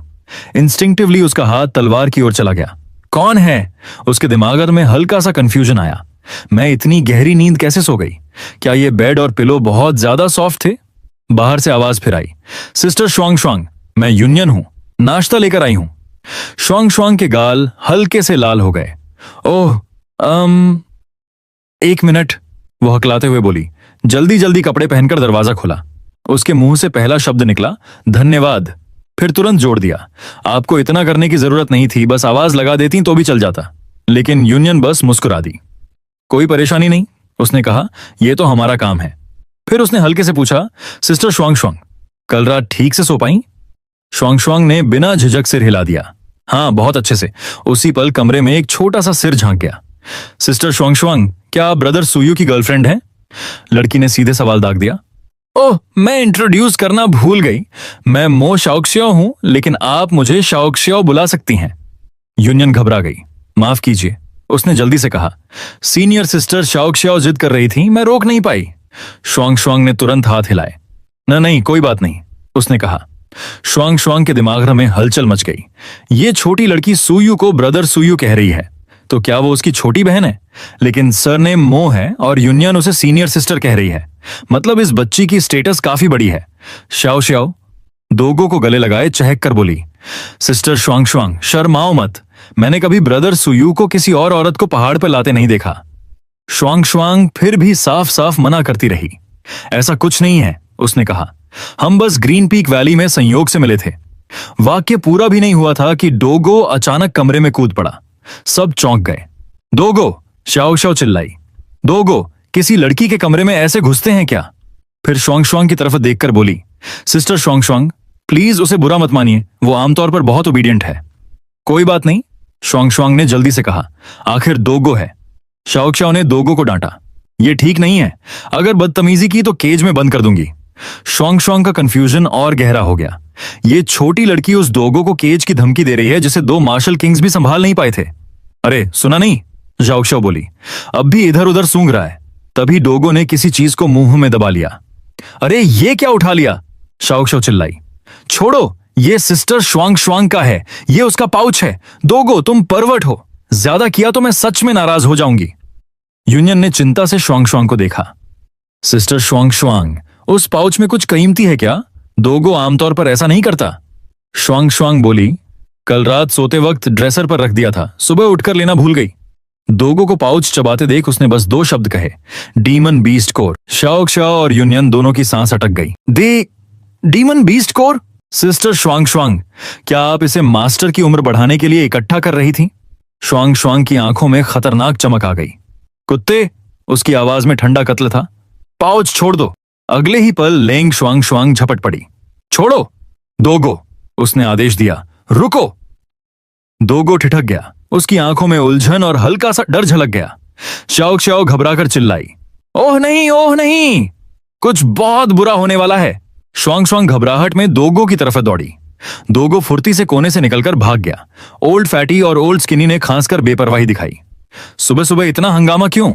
इंस्टिंक्टिवली उसका हाथ तलवार की ओर चला गया। कौन है? उसके दिमाग में हल्का सा कंफ्यूजन आया। मैं इतनी गहरी नींद कैसे सो गई? क्या ये बेड और पिलो बहुत ज्यादा सॉफ्ट थे? बाहर से आवाज फिर आई, सिस्टर शुआंग शुआंग, मैं यूनियन हूं, नाश्ता लेकर आई हूं। शुआंग शुआंग के गाल हल्के से लाल हो गए। ओह, एक मिनट, वो हकलाते हुए बोली। जल्दी जल्दी कपड़े पहनकर दरवाजा खोला। उसके मुंह से पहला शब्द निकला, धन्यवाद। फिर तुरंत जोड़ दिया, आपको इतना करने की जरूरत नहीं थी, बस आवाज लगा देती तो भी चल जाता। लेकिन यूनियन बस मुस्कुरा दी। कोई परेशानी नहीं, उसने कहा, यह तो हमारा काम है। फिर उसने हल्के से पूछा, सिस्टर शुआंग शुआंग, कल रात ठीक से सो पाई? शुआंग शुआंग ने बिना झिझक सिर हिला दिया। हाँ, बहुत अच्छे से। उसी पल कमरे में एक छोटा सा सिर झांक गया। सिस्टर शुआंग शुआंग, क्या आप ब्रदर सुयू की गर्लफ्रेंड हैं? लड़की ने सीधे सवाल दाग दिया। ओह, मैं इंट्रोड्यूस करना भूल गई। मैं मो शाओक्सियो हूं, लेकिन आप मुझे शाओक्सियो बुला सकती हैं। यूनियन घबरा गई। माफ कीजिए, उसने जल्दी से कहा। सीनियर सिस्टर शाओक्सियो जिद कर रही थी, मैं रोक नहीं पाई। शुआंग शुआंग ने तुरंत हाथ हिलाए। नहीं, कोई बात नहीं, उसने कहा। शुआंग शुआंग के दिमाग में हलचल मच गई। ये छोटी लड़की सुयू को ब्रदर सुयू कह रही है, तो क्या वो उसकी छोटी बहन है? लेकिन सरनेम मो है और यूनियन उसे सीनियर सिस्टर कह रही है। मतलब इस बच्ची की स्टेटस काफी बड़ी है। शाओ शाओ दोगो को गले लगाए चहक कर बोली, सिस्टर शुआंग शुआंग, शर्माओ मत। मैंने कभी ब्रदर सुयू को किसी और औरत को पहाड़ पर लाते नहीं देखा। शुआंग शुआंग फिर भी साफ साफ मना करती रही। ऐसा कुछ नहीं है, उसने कहा। हम बस ग्रीन पीक वैली में संयोग से मिले थे। वाक्य पूरा भी नहीं हुआ था कि डोगो अचानक कमरे में कूद पड़ा। सब चौंक गए। दोगो, शाओ शाओ चिल्लाई। दोगो, किसी लड़की के कमरे में ऐसे घुसते हैं क्या? फिर शुआंग शुआंग की तरफ देखकर बोली, सिस्टर शुआंग शुआंग, प्लीज उसे बुरा मत मानिए, वो आमतौर पर बहुत ओबीडियंट है। कोई बात नहीं, शुआंग शुआंग ने जल्दी से कहा, आखिर दोगो है। शाओ शाओ ने दोगो को डांटा, ये ठीक नहीं है, अगर बदतमीजी की तो केज में बंद कर दूंगी। शुआंग शुआंग का कंफ्यूजन और गहरा हो गया। ये छोटी लड़की उस दोगो को केज की धमकी दे रही है जिसे 2 मार्शल किंग्स भी संभाल नहीं पाए थे। अरे सुना नहीं? शाओ शाओ बोली। अब भी इधर उधर सूंघ रहा है। तभी डोगो ने किसी चीज को मुंह में दबा लिया। अरे ये क्या उठा लिया? शाओ शाओ चिल्लाई। छोड़ो, ये सिस्टर शुआंग शुआंग का है, ये उसका पाउच है। दोगो, तुम परवर्ट हो, ज्यादा किया तो मैं सच में नाराज हो जाऊंगी। यूनियन ने चिंता से शुआंग शुआंग को देखा। सिस्टर शुआंग शुआंग, उस पाउच में कुछ कीमती है क्या? दोगो आमतौर पर ऐसा नहीं करता। शुआंग शुआंग बोली, कल रात सोते वक्त ड्रेसर पर रख दिया था, सुबह उठकर लेना भूल गई। दोगो को पाउच चबाते देख उसने बस 2 शब्द कहे, demon beast core. Shao Shao और यूनियन दोनों की सांस अटक गई। Demon beast core? सिस्टर शुआंग शुआंग, क्या आप इसे मास्टर की उम्र बढ़ाने के लिए इकट्ठा कर रही थी? शुआंग शुआंग की आंखों में खतरनाक चमक आ गई। कुत्ते, उसकी आवाज में ठंडा कत्ल था। पाउच छोड़ दो। अगले ही पल लेंग शुआंग शुआंग झपट पड़ी। छोड़ो दोगो, उसने आदेश दिया। रुको। दोगो ठिठक गया। उसकी आंखों में उलझन और हल्का सा डर झलक गया। शाओ शाओ घबराकर चिल्लाई, ओह नहीं, ओह नहीं, कुछ बहुत बुरा होने वाला है। शुआंग शुआंग घबराहट में दोगो की तरफ दौड़ी। दोगो फुर्ती से कोने से निकलकर भाग गया। ओल्ड फैटी और ओल्ड स्किनी ने खांसकर बेपरवाही दिखाई। सुबह सुबह इतना हंगामा क्यों?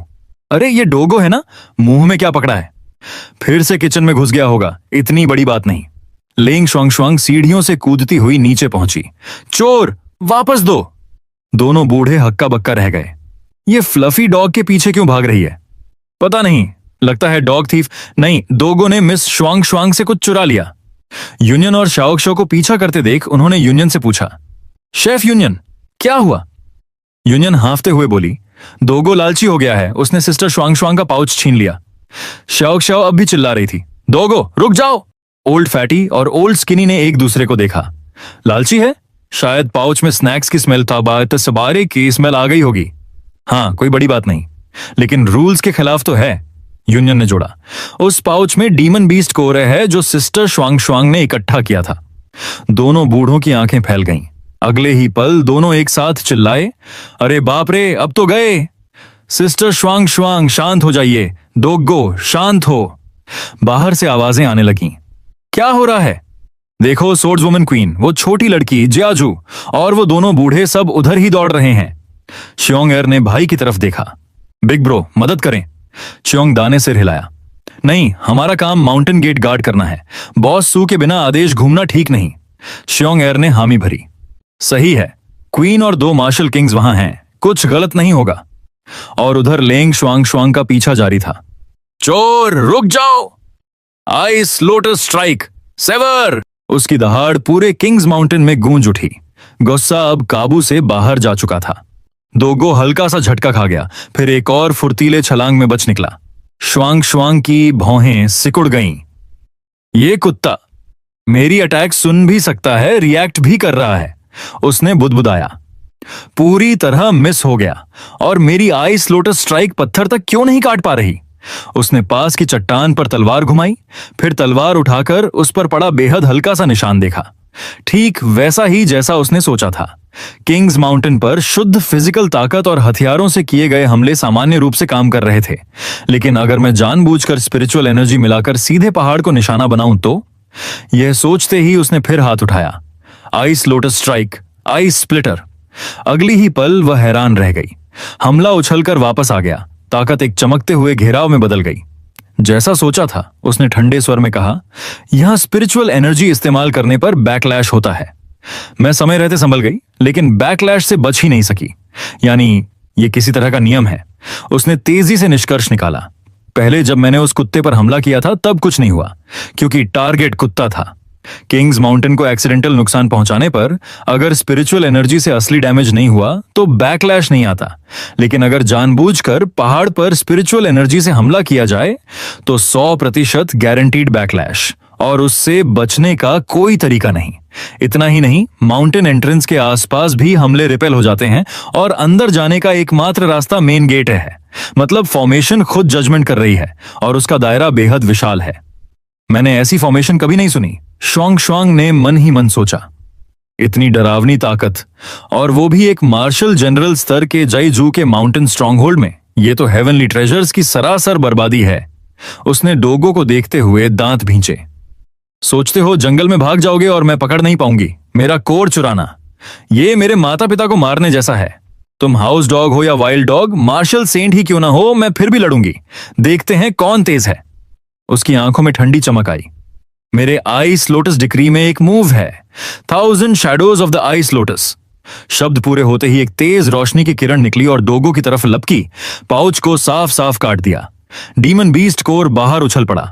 अरे ये डोगो है ना, मुंह में क्या पकड़ा है? फिर से किचन में घुस गया होगा, इतनी बड़ी बात नहीं। लेंग शुआंग शुआंग सीढ़ियों से कूदती हुई नीचे पहुंची। चोर, वापस दो। दोनों बूढ़े हक्का बक्का रह गए। ये फ्लफी डॉग के पीछे क्यों भाग रही है? पता नहीं, लगता है डॉग थीफ। नहीं, दोगो ने मिस श्वांग श्वांग से कुछ चुरा लिया। यूनियन और शाओक्शो को पीछा करते देख उन्होंने यूनियन से पूछा, शेफ यूनियन, क्या हुआ? यूनियन हांफते हुए बोली, दोगो लालची हो गया है, उसने सिस्टर श्वांग श्वांग का पाउच छीन लिया। शाओक्शो अब भी चिल्ला रही थी, दोगो रुक जाओ। ओल्ड फैटी और ओल्ड स्किनी ने एक दूसरे को देखा। लालची है? शायद पाउच में स्नैक्स की स्मेल था, सबारे की स्मेल आ गई होगी। हाँ, कोई बड़ी बात नहीं, लेकिन रूल्स के खिलाफ तो है, यूनियन ने जोड़ा। उस पाउच में डीमन बीस्ट कोर है जो सिस्टर श्वांग श्वांग ने इकट्ठा किया था। दोनों बूढ़ों की आंखें फैल गईं। अगले ही पल दोनों एक साथ चिल्लाए, अरे बाप रे, अब तो गए। सिस्टर श्वांग श्वांग शांत हो जाइए, दोगो शांत हो। बाहर से आवाजें आने लगीं। क्या हो रहा है? देखो सोर्ड्स वुमन क्वीन, वो छोटी लड़की जियाजू और वो दोनों बूढ़े सब उधर ही दौड़ रहे हैं। श्योंग एर ने भाई की तरफ देखा। बिग ब्रो मदद करें। श्योंग दा ने सिर हिलाया। नहीं, हमारा काम माउंटेन गेट गार्ड करना है, बॉस सू के बिना आदेश घूमना ठीक नहीं। श्योंग एर ने हामी भरी। सही है, क्वीन और 2 मार्शल किंग्स वहां हैं, कुछ गलत नहीं होगा। और उधर लेंग श्वांग श्वांग का पीछा जारी था। चोर रुक जाओ, आइस लोटस स्ट्राइक, सेवर। उसकी दहाड़ पूरे किंग्स माउंटेन में गूंज उठी। गुस्सा अब काबू से बाहर जा चुका था। दोगो हल्का सा झटका खा गया, फिर एक और फुर्तीले छलांग में बच निकला। श्वांग श्वांग की भौहें सिकुड़ गईं। ये कुत्ता मेरी अटैक सुन भी सकता है, रिएक्ट भी कर रहा है, उसने बुदबुदाया। पूरी तरह मिस हो गया, और मेरी आइस लोटस स्ट्राइक पत्थर तक क्यों नहीं काट पा रही? उसने पास की चट्टान पर तलवार घुमाई, फिर तलवार उठाकर उस पर पड़ा बेहद हल्का सा निशान देखा। ठीक वैसा ही जैसा उसने सोचा था। किंग्स माउंटेन पर शुद्ध फिजिकल ताकत और हथियारों से किए गए हमले सामान्य रूप से काम कर रहे थे, लेकिन अगर मैं जानबूझकर स्पिरिचुअल एनर्जी मिलाकर सीधे पहाड़ को निशाना बनाऊं तो? यह सोचते ही उसने फिर हाथ उठाया। Ice lotus strike, ice splitter. अगली ही पल वह हैरान रह गई। हमला उछलकर वापस आ गया। ताकत एक चमकते हुए घेराव में बदल गई। जैसा सोचा था, उसने ठंडे स्वर में कहा, यहां स्पिरिचुअल एनर्जी इस्तेमाल करने पर बैकलैश होता है। मैं समय रहते संभल गई, लेकिन बैकलैश से बच ही नहीं सकी। यानी ये किसी तरह का नियम है। उसने तेजी से निष्कर्ष निकाला। पहले जब मैंने उस कुत्ते पर हमला किया था तब कुछ नहीं हुआ, क्योंकि टारगेट कुत्ता था। किंग्स माउंटेन को एक्सीडेंटल नुकसान पहुंचाने पर अगर स्पिरिचुअल एनर्जी से असली डैमेज नहीं हुआ तो बैकलैश नहीं आता, लेकिन अगर जानबूझकर पहाड़ पर स्पिरिचुअल एनर्जी से हमला किया जाए तो 100% गारंटीड बैकलैश, और उससे बचने का कोई तरीका नहीं। इतना ही नहीं, माउंटेन एंट्रेंस के आसपास भी हमले रिपेल हो जाते हैं, और अंदर जाने का एकमात्र रास्ता मेन गेट है। मतलब फॉर्मेशन खुद जजमेंट कर रही है, और उसका दायरा बेहद विशाल है। मैंने ऐसी फॉर्मेशन कभी नहीं सुनी, श्वांग श्वांग ने मन ही मन सोचा। इतनी डरावनी ताकत, और वो भी एक मार्शल जनरल स्तर के जयजू के माउंटेन स्ट्रॉन्गहोल्ड में। ये तो हेवनली ट्रेजर्स की सरासर बर्बादी है। उसने डोगो को देखते हुए दांत भींचे। सोचते हो जंगल में भाग जाओगे और मैं पकड़ नहीं पाऊंगी मेरा कोर चुराना? ये मेरे माता पिता को मारने जैसा है। तुम हाउस डॉग हो या वाइल्ड डॉग, मार्शल सेंट ही क्यों ना हो, मैं फिर भी लड़ूंगी। देखते हैं कौन तेज है। उसकी आंखों में ठंडी चमक आई। मेरे आइस लोटस डिक्री में एक मूव है, 1000 shadows of the ice lotus. शब्द पूरे होते ही एक तेज रोशनी की किरण निकली और डोगो की तरफ लपकी, पाउच को साफ साफ काट दिया। डीमन बीस्ट कोर बाहर उछल पड़ा।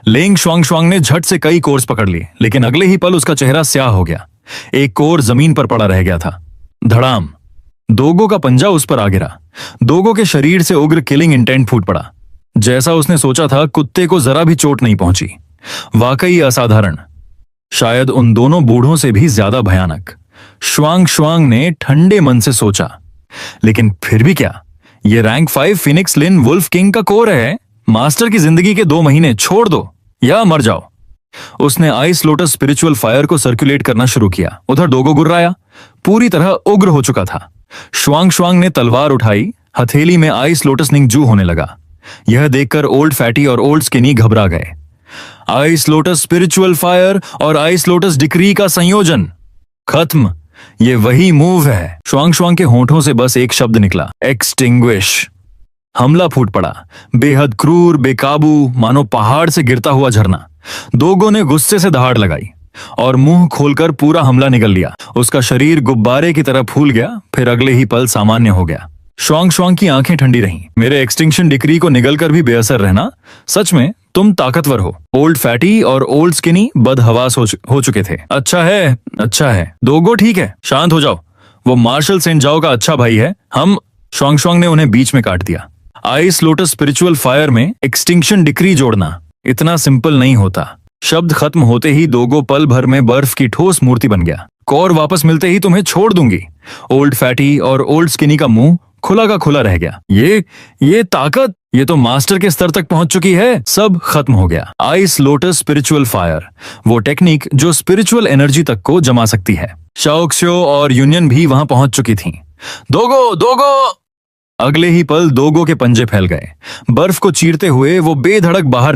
लेंग श्वांग श्वांग ने झट से कई कोर्स पकड़ लिए, लेकिन अगले ही पल उसका चेहरा स्याह हो गया। एक कोर जमीन पर पड़ा रह गया था। धड़ाम, दोगो का पंजा उस पर आ गिरा। दोगो के शरीर से उग्र किलिंग इंटेंट फूट पड़ा। जैसा उसने सोचा था, कुत्ते को जरा भी चोट नहीं पहुंची। वाकई असाधारण, शायद उन दोनों बूढ़ों से भी ज्यादा भयानक। श्वांग श्वांग ने ठंडे मन से सोचा। लेकिन फिर भी क्या, ये रैंक 5 फिनिक्स लिन वुल्फ किंग का कोर है। मास्टर की जिंदगी के 2 महीने छोड़ दो या मर जाओ। उसने आइस लोटस स्पिरिचुअल फायर को सर्कुलेट करना शुरू किया। उधर डोगो गुर्राया, पूरी तरह उग्र हो चुका था। श्वांग श्वांग ने तलवार उठाई, हथेली में आइस लोटस निंगजू होने लगा। यह देखकर ओल्ड फैटी और ओल्ड स्किनी घबरा गए। आइस लोटस स्पिरिचुअल फायर और आइस लोटस डिक्री का संयोजन खत्म। ये वही मूव है। श्वांग श्वांग के होंठों से बस एक शब्द निकला, एक्सटिंग्विश। हमला फूट पड़ा, बेहद क्रूर, बेकाबू, मानो पहाड़ से गिरता हुआ झरना। दोगो ने गुस्से से दहाड़ लगाई और मुंह खोलकर पूरा हमला निगल लिया। उसका शरीर गुब्बारे की तरह फूल गया, फिर अगले ही पल सामान्य हो गया। श्वांग श्वांग की आंखें ठंडी रहीं। मेरे एक्सटिंक्शन डिक्री को निगलकर भी बेअसर रहना, सच में तुम ताकतवर हो। ओल्ड फैटी और ओल्ड स्किनी बदहवास हो चुके थे। अच्छा है, अच्छा है। दोगो ठीक है, शांत हो जाओ। वो मार्शल सेंट जाओ का अच्छा भाई है। हम श्वांग श्वांग ने उन्हें बीच में काट दिया। आइस लोटस स्पिरिचुअल फायर में एक्सटिंक्शन डिक्री जोड़ना इतना सिंपल नहीं होता। शब्द खत्म होते ही दोगो पल भर में बर्फ की ठोस मूर्ति बन गया। कौर वापस मिलते ही तुम्हें छोड़ दूंगी। ओल्ड फैटी और ओल्ड स्किनी का मुंह खुला का खुला रह गया। ये ताकत, ये तो मास्टर के स्तर तक पहुंच चुकी है। सब खत्म हो गया। आइस लोटस स्पिरिचुअल फायर, वो टेक्निक जो स्पिरिचुअल एनर्जी तक को जमा सकती है। शाओक्स्यो और यूनियन भी वहां पहुंच चुकी थीं। दोगो दोगो। अगले ही पल दोगो के पंजे फैल गए। बर्फ को चीरते हुए वो बेधड़क बाहर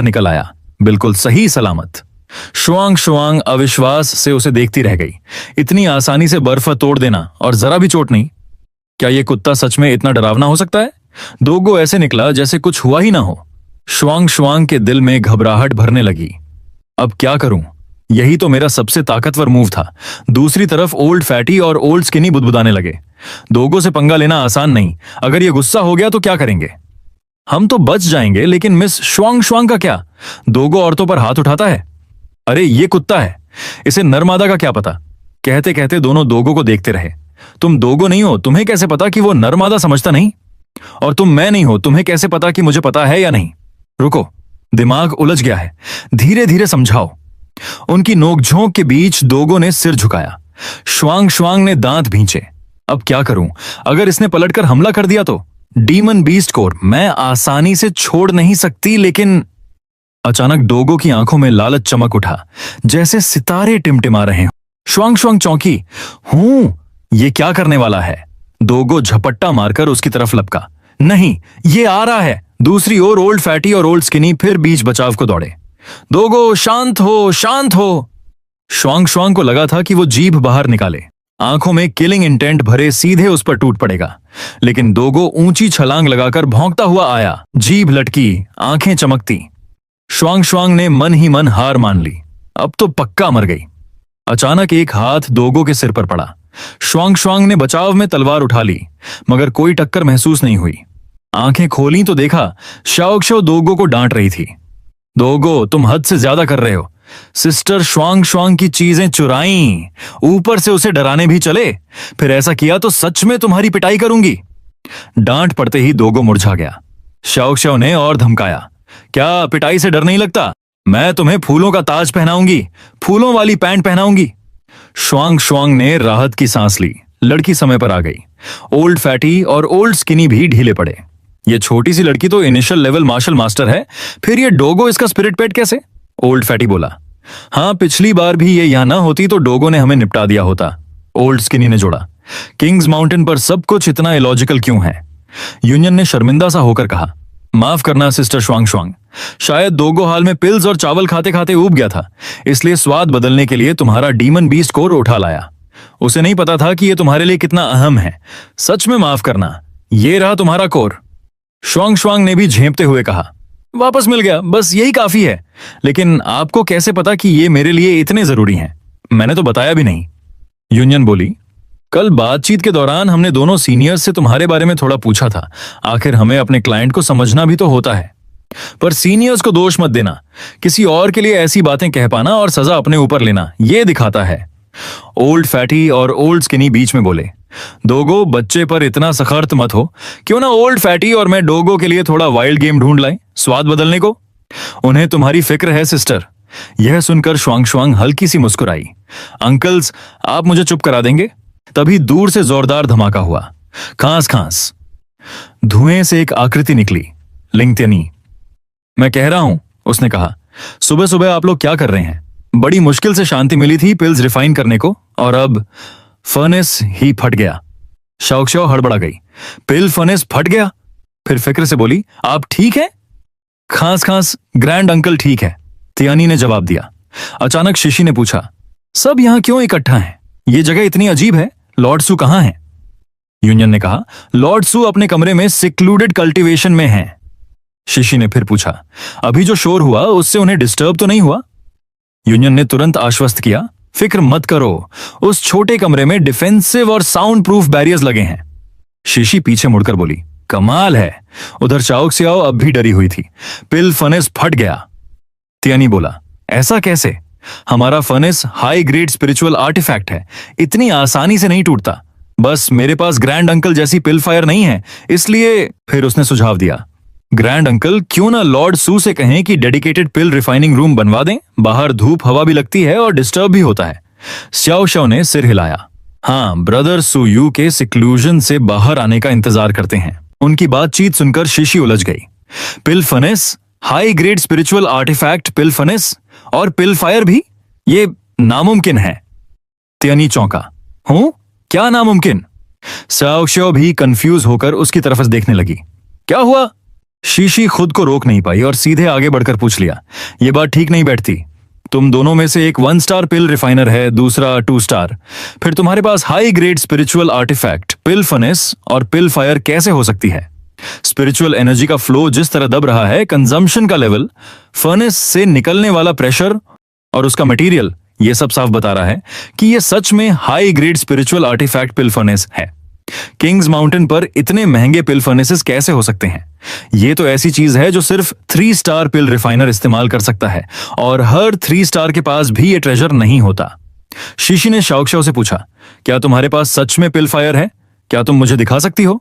निकल आया, बिल्कुल सही सलामत। श्वांग श्वांग अविश्वास से उसे देखती रह गई। इतनी आसानी से बर्फ तोड़ देना और जरा भी चोट नहीं। क्या ये कुत्ता सच में इतना डरावना हो सकता है? दोगो ऐसे निकला जैसे कुछ हुआ ही ना हो। श्वांग श्वांग के दिल में घबराहट भरने लगी। अब क्या करूं? यही तो मेरा सबसे ताकतवर मूव था। दूसरी तरफ ओल्ड फैटी और ओल्ड स्किनी बुदबुदाने लगे। दोगो से पंगा लेना आसान नहीं। अगर ये गुस्सा हो गया तो क्या करेंगे? हम तो बच जाएंगे, लेकिन मिस श्वांग श्वांग का क्या? दोगो औरतों पर हाथ उठाता है। अरे ये कुत्ता है, इसे नरमादा का क्या पता? कहते कहते दोनों दोगो को देखते रहे। तुम दोगो नहीं हो, तुम्हें कैसे पता कि वो नरमादा समझता नहीं? और तुम मैं नहीं हो, तुम्हें कैसे पता कि मुझे पता है या नहीं? रुको, दिमाग उलझ गया है, धीरे धीरे समझाओ। उनकी नोकझोंक के बीच दोगो ने सिर झुकाया। श्वांग श्वांग ने दांत भींचे। अब क्या करूं? अगर इसने पलटकर हमला कर दिया तो? डीमन बीस्ट कोर मैं आसानी से छोड़ नहीं सकती, लेकिन अचानक दोगो की आंखों में लालच चमक उठा, जैसे सितारे टिमटिमा रहे हों। श्वांग श्वांग चौंकी। ये क्या करने वाला है? दोगो झपट्टा मारकर उसकी तरफ लपका। नहीं, ये आ रहा है। दूसरी ओर ओल्ड फैटी और ओल्ड स्किनी फिर बीच बचाव को दौड़े। दोगो शांत हो, शांत हो। श्वांग श्वांग को लगा था कि वो जीभ बाहर निकाले, आंखों में किलिंग इंटेंट भरे, सीधे उस पर टूट पड़ेगा। लेकिन दोगो ऊंची छलांग लगाकर भौंकता हुआ आया, जीभ लटकी, आंखें चमकती। श्वांग श्वांग ने मन ही मन हार मान ली। अब तो पक्का मर गई। अचानक एक हाथ दोगो के सिर पर पड़ा। श्वांग श्वांग ने बचाव में तलवार उठा ली, मगर कोई टक्कर महसूस नहीं हुई। आंखें खोली तो देखा शाओक्शो दोगो को डांट रही थी। दोगो, तुम हद से ज्यादा कर रहे हो। सिस्टर श्वांग श्वांग की चीजें चुराई, ऊपर से उसे डराने भी चले। फिर ऐसा किया तो सच में तुम्हारी पिटाई करूंगी। डांट पड़ते ही दोगो मुरझा गया। शाओक्शो ने और धमकाया, क्या पिटाई से डर नहीं लगता? मैं तुम्हें फूलों का ताज पहनाऊंगी, फूलों वाली पैंट पहनाऊंगी। श्वांग श्वांग ने राहत की सांस ली। लड़की समय पर आ गई। ओल्ड फैटी और ओल्ड स्किनी भी ढीले पड़े। ये छोटी सी लड़की तो इनिशियल लेवल मार्शल मास्टर है, फिर ये डोगो इसका स्पिरिट पेट कैसे? ओल्ड फैटी बोला। हाँ, पिछली बार भी ये यहां ना होती तो डोगो ने हमें निपटा दिया होता। ओल्ड स्किनी ने जोड़ा। किंग्स माउंटेन पर सब कुछ इतना इलॉजिकल क्यों है? यूनियन ने शर्मिंदा सा होकर कहा। माफ करना सिस्टर श्वांग श्वांग, शायद दोगो हाल में पिल्स और चावल खाते खाते ऊब गया था, इसलिए स्वाद बदलने के लिए तुम्हारा डीमन बीस्ट कोर उठा लाया। उसे नहीं पता था कि ये तुम्हारे लिए कितना अहम है। सच में माफ करना। ये रहा तुम्हारा कोर। श्वांग श्वांग ने भी झेंपते हुए कहा। वापस मिल गया, बस यही काफी है। लेकिन आपको कैसे पता कि ये मेरे लिए इतने जरूरी हैं? मैंने तो बताया भी नहीं। यूनियन बोली, कल बातचीत के दौरान हमने दोनों सीनियर्स से तुम्हारे बारे में थोड़ा पूछा था। आखिर हमें अपने क्लाइंट को समझना भी तो होता है। पर सीनियर्स को दोष मत देना। किसी और के लिए ऐसी बातें कह पाना और सजा अपने ऊपर लेना, यह दिखाता है। ओल्ड फैटी और ओल्ड स्किनी बीच में बोले। दोगो, बच्चे पर इतना सखर्त मत हो। क्यों ना ओल्ड फैटी और मैं डोगो के लिए थोड़ा वाइल्ड गेम ढूंढ लाएं, स्वाद बदलने को। उन्हें तुम्हारी फिक्र है सिस्टर। यह सुनकर श्वांग श्वांग हल्की सी मुस्कुराई। अंकल्स, आप मुझे चुप करा देंगे? तभी दूर से जोरदार धमाका हुआ। खांस खांस, धुएं से एक आकृति निकली। लिंगत्यनी। मैं कह रहा हूं, उसने कहा, सुबह सुबह आप लोग क्या कर रहे हैं? बड़ी मुश्किल से शांति मिली थी पिल्स रिफाइन करने को, और अब फर्नेस ही फट गया। शाओक्शो हड़बड़ा गई। पिल फर्नेस फट गया? फिर फिक्र से बोली, आप ठीक हैं? खांस खांस, ग्रैंड अंकल ठीक है, तियानी ने जवाब दिया। अचानक शिशी ने पूछा, सब यहां क्यों इकट्ठा हैं? ये जगह इतनी अजीब है। लॉर्ड सू कहां है? यूनियन ने कहा, लॉर्ड सू अपने कमरे में सिक्लूडेड कल्टीवेशन में हैं। शिशी ने फिर पूछा, अभी जो शोर हुआ उससे उन्हें डिस्टर्ब तो नहीं हुआ? यूनियन ने तुरंत आश्वस्त किया, फिक्र मत करो, उस छोटे कमरे में डिफेंसिव और साउंड प्रूफ बैरियर्स लगे हैं। शीशी पीछे मुड़कर बोली, कमाल है। उधर चाओक सियाओ अब भी डरी हुई थी। पिल फनेस फट गया। तियानी बोला, ऐसा कैसे? हमारा फनेस हाई ग्रेड स्पिरिचुअल आर्टिफैक्ट है, इतनी आसानी से नहीं टूटता। बस मेरे पास ग्रैंड अंकल जैसी पिल फायर नहीं है, इसलिए। फिर उसने सुझाव दिया, ग्रैंड अंकल, क्यों ना लॉर्ड सू से कहें कि डेडिकेटेड पिल रिफाइनिंग रूम बनवा दें? बाहर धूप हवा भी लगती है और डिस्टर्ब भी होता है। स्याओ शाओ ने सिर हिलाया। हाँ, ब्रदर सू यू के सिक्लूजन से बाहर आने का इंतजार करते हैं। उनकी बातचीत सुनकर शीशी उलझ गई। पिल फनेस, हाई ग्रेड स्पिरिचुअल आर्टिफैक्ट पिल फनेस और पिल फायर भी, ये नामुमकिन है। तियानी चौंका। हूं? क्या नामुमकिन? स्याओ शाओ भी कंफ्यूज होकर उसकी तरफ देखने लगी। क्या हुआ? शीशी खुद को रोक नहीं पाई और सीधे आगे बढ़कर पूछ लिया, ये बात ठीक नहीं बैठती। तुम दोनों में से एक 1 स्टार पिल रिफाइनर है, दूसरा 2 स्टार। फिर तुम्हारे पास हाई ग्रेड स्पिरिचुअल आर्टिफैक्ट पिल फनेस और पिल फायर कैसे हो सकती है? स्पिरिचुअल एनर्जी का फ्लो जिस तरह दब रहा है, कंजम्पशन का लेवल, फर्नेस से निकलने वाला प्रेशर और उसका मटेरियल, ये सब साफ बता रहा है कि ये सच में high grade spiritual artifact pill furnace है। किंग्स माउंटेन पर इतने महंगे पिल फर्नेसेस कैसे हो सकते हैं? ये तो ऐसी चीज है जो सिर्फ 3 स्टार पिल रिफाइनर इस्तेमाल कर सकता है, और हर 3 स्टार के पास भी ये ट्रेजर नहीं होता। शीशी ने शाओक शाओ से पूछा, क्या तुम्हारे पास सच में पिल फायर है? क्या तुम मुझे दिखा सकती हो?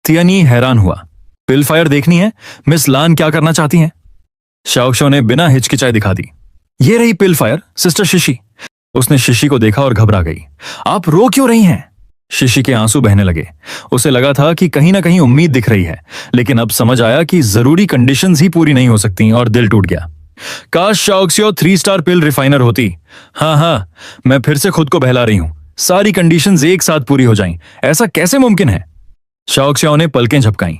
तियानी हैरान हुआ। पिल फायर देखनी है? मिस लान क्या करना चाहती हैं? शाओक शाओ ने बिना हिचकिचाए दिखा दी। ये रही पिल फायर, सिस्टर शीशी। उसने शीशी को देखा और घबरा गई। आप रो क्यों रही हैं? शीशी के आंसू बहने लगे। उसे लगा था कि कहीं ना कहीं उम्मीद दिख रही है, लेकिन अब समझ आया कि जरूरी कंडीशंस ही पूरी नहीं हो सकती और दिल टूट गया। काश शाओक सियाओ 3 स्टार पिल रिफाइनर होती। हाँ, मैं फिर से खुद को बहला रही हूं। सारी कंडीशंस एक साथ पूरी हो जाएं, ऐसा कैसे मुमकिन है? शाओक सियाओ ने पलकें झपकाई।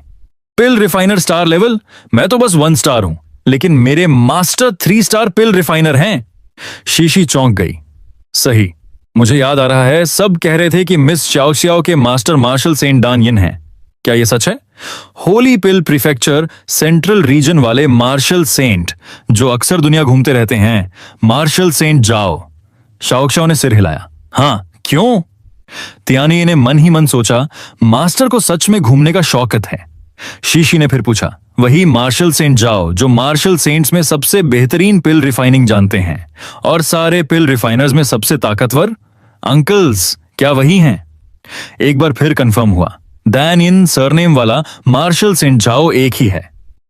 पिल रिफाइनर स्टार लेवल? मैं तो बस 1 स्टार हूं, लेकिन मेरे मास्टर 3 स्टार पिल रिफाइनर हैं। शीशी चौंक गई। सही, मुझे याद आ रहा है, सब कह रहे थे कि मिस शाओ सियाओ के मास्टर मार्शल सेंट डान यिन हैं। क्या यह सच है? होली पिल प्रीफेक्चर सेंट्रल रीजन वाले मार्शल सेंट, जो अक्सर दुनिया घूमते रहते हैं, मार्शल सेंट जाओ। शाओक शाओ ने सिर हिलाया। हाँ, क्यों? तियानी ने मन ही मन सोचा, मास्टर को सच में घूमने का शौकत है। शीशी ने फिर पूछा, वही मार्शल सेंट जाओ जो मार्शल सेंट्स में सबसे बेहतरीन पिल रिफाइनिंग जानते हैं और सारे पिल रिफाइनर्स में सबसे ताकतवर? अंकल्स, क्या वही हैं? एक बार फिर कंफर्म हुआ। दैन इन सरनेम वाला मार्शल सेंट जाओ एक ही है।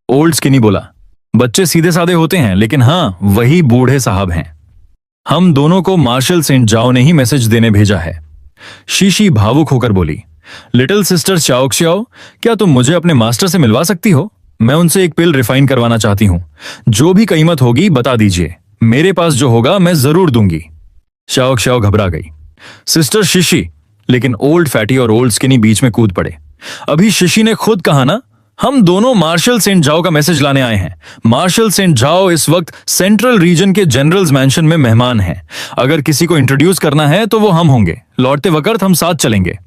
ओल्ड स्किनी बोला, बच्चे सीधे साधे होते हैं, लेकिन हाँ, वही बूढ़े साहब हैं। हम दोनों को मार्शल सेंट जाओ ने ही मैसेज देने भेजा है। शीशी भावुक होकर बोली, लिटिल सिस्टर शाओक सियाओ, क्या तुम मुझे अपने मास्टर से मिलवा सकती हो? मैं उनसे एक पिल रिफाइन करवाना चाहती हूं। जो भी कीमत होगी बता दीजिए, मेरे पास जो होगा मैं जरूर दूंगी। शाओक सियाओ घबरा गई। सिस्टर शीशी, लेकिन ओल्ड फैटी और ओल्ड स्किनी बीच में कूद पड़े। अभी शीशी ने खुद कहा ना, हम दोनों मार्शल सेंट जाओ का मैसेज लाने आए हैं। मार्शल सेंट जाओ इस वक्त सेंट्रल रीजन के जनरल्स मैंशन में मेहमान हैं। अगर किसी को इंट्रोड्यूस करना है तो वो हम होंगे। लौटते वक्त हम साथ चलेंगे।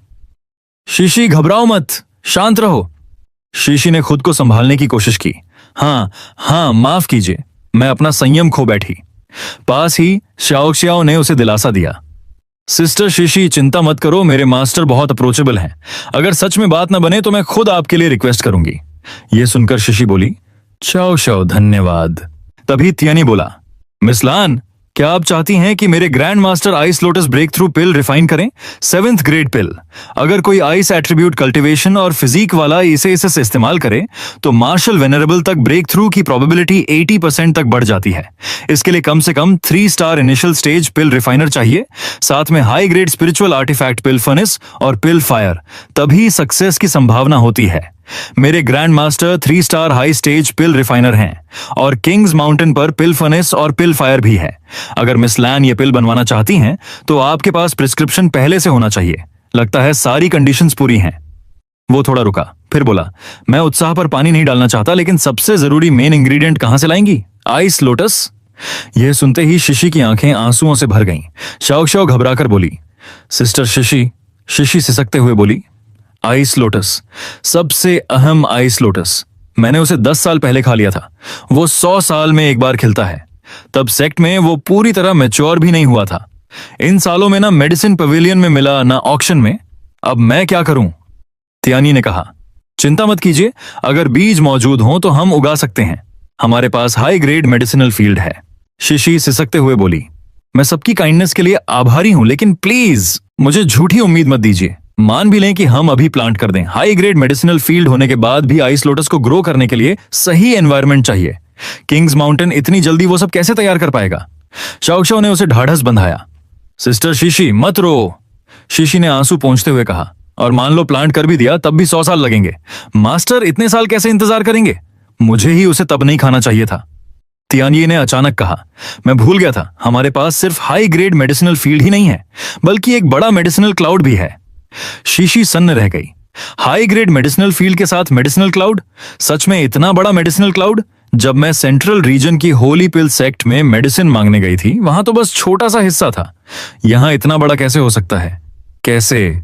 शीशी, घबराओ मत, शांत रहो। शीशी ने खुद को संभालने की कोशिश की। हाँ, माफ कीजिए, मैं अपना संयम खो बैठी। पास ही शाओक सियाओ ने उसे दिलासा दिया। सिस्टर शीशी, चिंता मत करो, मेरे मास्टर बहुत अप्रोचेबल हैं। अगर सच में बात न बने तो मैं खुद आपके लिए रिक्वेस्ट करूंगी। यह सुनकर शीशी बोली, शाओ शाओ, धन्यवाद। तभी तियानी बोला, मिस लान, क्या आप चाहती हैं कि मेरे grand master ice lotus breakthrough pill refine करें? 7th grade pill. अगर कोई आइस एट्रीब्यूट कल्टीवेशन और फिजिक वाला इसे से इस्तेमाल करे तो मार्शल वेनरेबल तक ब्रेक थ्रू की प्रोबेबिलिटी 80% तक बढ़ जाती है। इसके लिए कम से कम 3 star initial stage pill refiner चाहिए, साथ में high grade spiritual artifact pill furnace और पिल फायर, तभी सक्सेस की संभावना होती है। मेरे grand master 3 star high stage pill refiner हैं और किंग्स माउंटेन पर पिल फर्नेस और पिल फायर भी है। अगर मिस लैन ये पिल बनवाना चाहती हैं तो आपके पास प्रिस्क्रिप्शन पहले से होना चाहिए। लगता है सारी कंडीशंस पूरी हैं। वो थोड़ा रुका, फिर बोला, मैं उत्साह पर पानी नहीं डालना चाहता, लेकिन सबसे जरूरी मेन इंग्रेडिएंट कहां से लाएंगी? Ice lotus. यह सुनते ही शीशी की आंखें आंसुओं से भर गईं। शाओक शाओ घबराकर बोली, सिस्टर शीशी। शीशी सिसकते हुए बोली, आइस लोटस, सबसे अहम आइस लोटस। मैंने उसे 10 साल पहले खा लिया था। वो 100 साल में एक बार खिलता है। तब सेक्ट में वो पूरी तरह मैच्योर भी नहीं हुआ था। इन सालों में ना मेडिसिन पवेलियन में मिला, ना ऑक्शन में। अब मैं क्या करूं? तियानी ने कहा, चिंता मत कीजिए, अगर बीज मौजूद हों तो हम उगा सकते हैं। हमारे पास हाई ग्रेड मेडिसिनल फील्ड है। शीशी सिसकते हुए बोली, मैं सबकी काइंडनेस के लिए आभारी हूं, लेकिन प्लीज मुझे झूठी उम्मीद मत दीजिए। मान भी लें कि हम अभी प्लांट कर दें, हाई ग्रेड मेडिसिनल फील्ड होने के बाद भी आइस लोटस को ग्रो करने के लिए सही एनवायरनमेंट चाहिए। किंग्स माउंटेन इतनी जल्दी वो सब कैसे तैयार कर पाएगा? शाओ ने उसे ढाढ़स बंधाया। सिस्टर शीशी मत रो, शीशी ने आंसू पोंछते हुए कहा, और मान लो प्लांट कर भी दिया तब भी 100 साल लगेंगे। मास्टर इतने साल कैसे इंतजार करेंगे? मुझे ही उसे तब नहीं खाना चाहिए था। तियानी ने अचानक कहा, मैं भूल गया था, हमारे पास सिर्फ हाई ग्रेड मेडिसिनल फील्ड ही नहीं है, बल्कि एक बड़ा मेडिसिनल क्लाउड भी है। शीशी सन्न रह गई। हाई ग्रेड मेडिसिनल फील्ड के साथ मेडिसिनल क्लाउड? सच में इतना बड़ा मेडिसिनल क्लाउड? जब मैं सेंट्रल रीजन की होली पिल सेक्ट में मेडिसिन मांगने गई थी, वहां तो बस छोटा सा हिस्सा था। यहां इतना बड़ा कैसे हो सकता है? कैसे?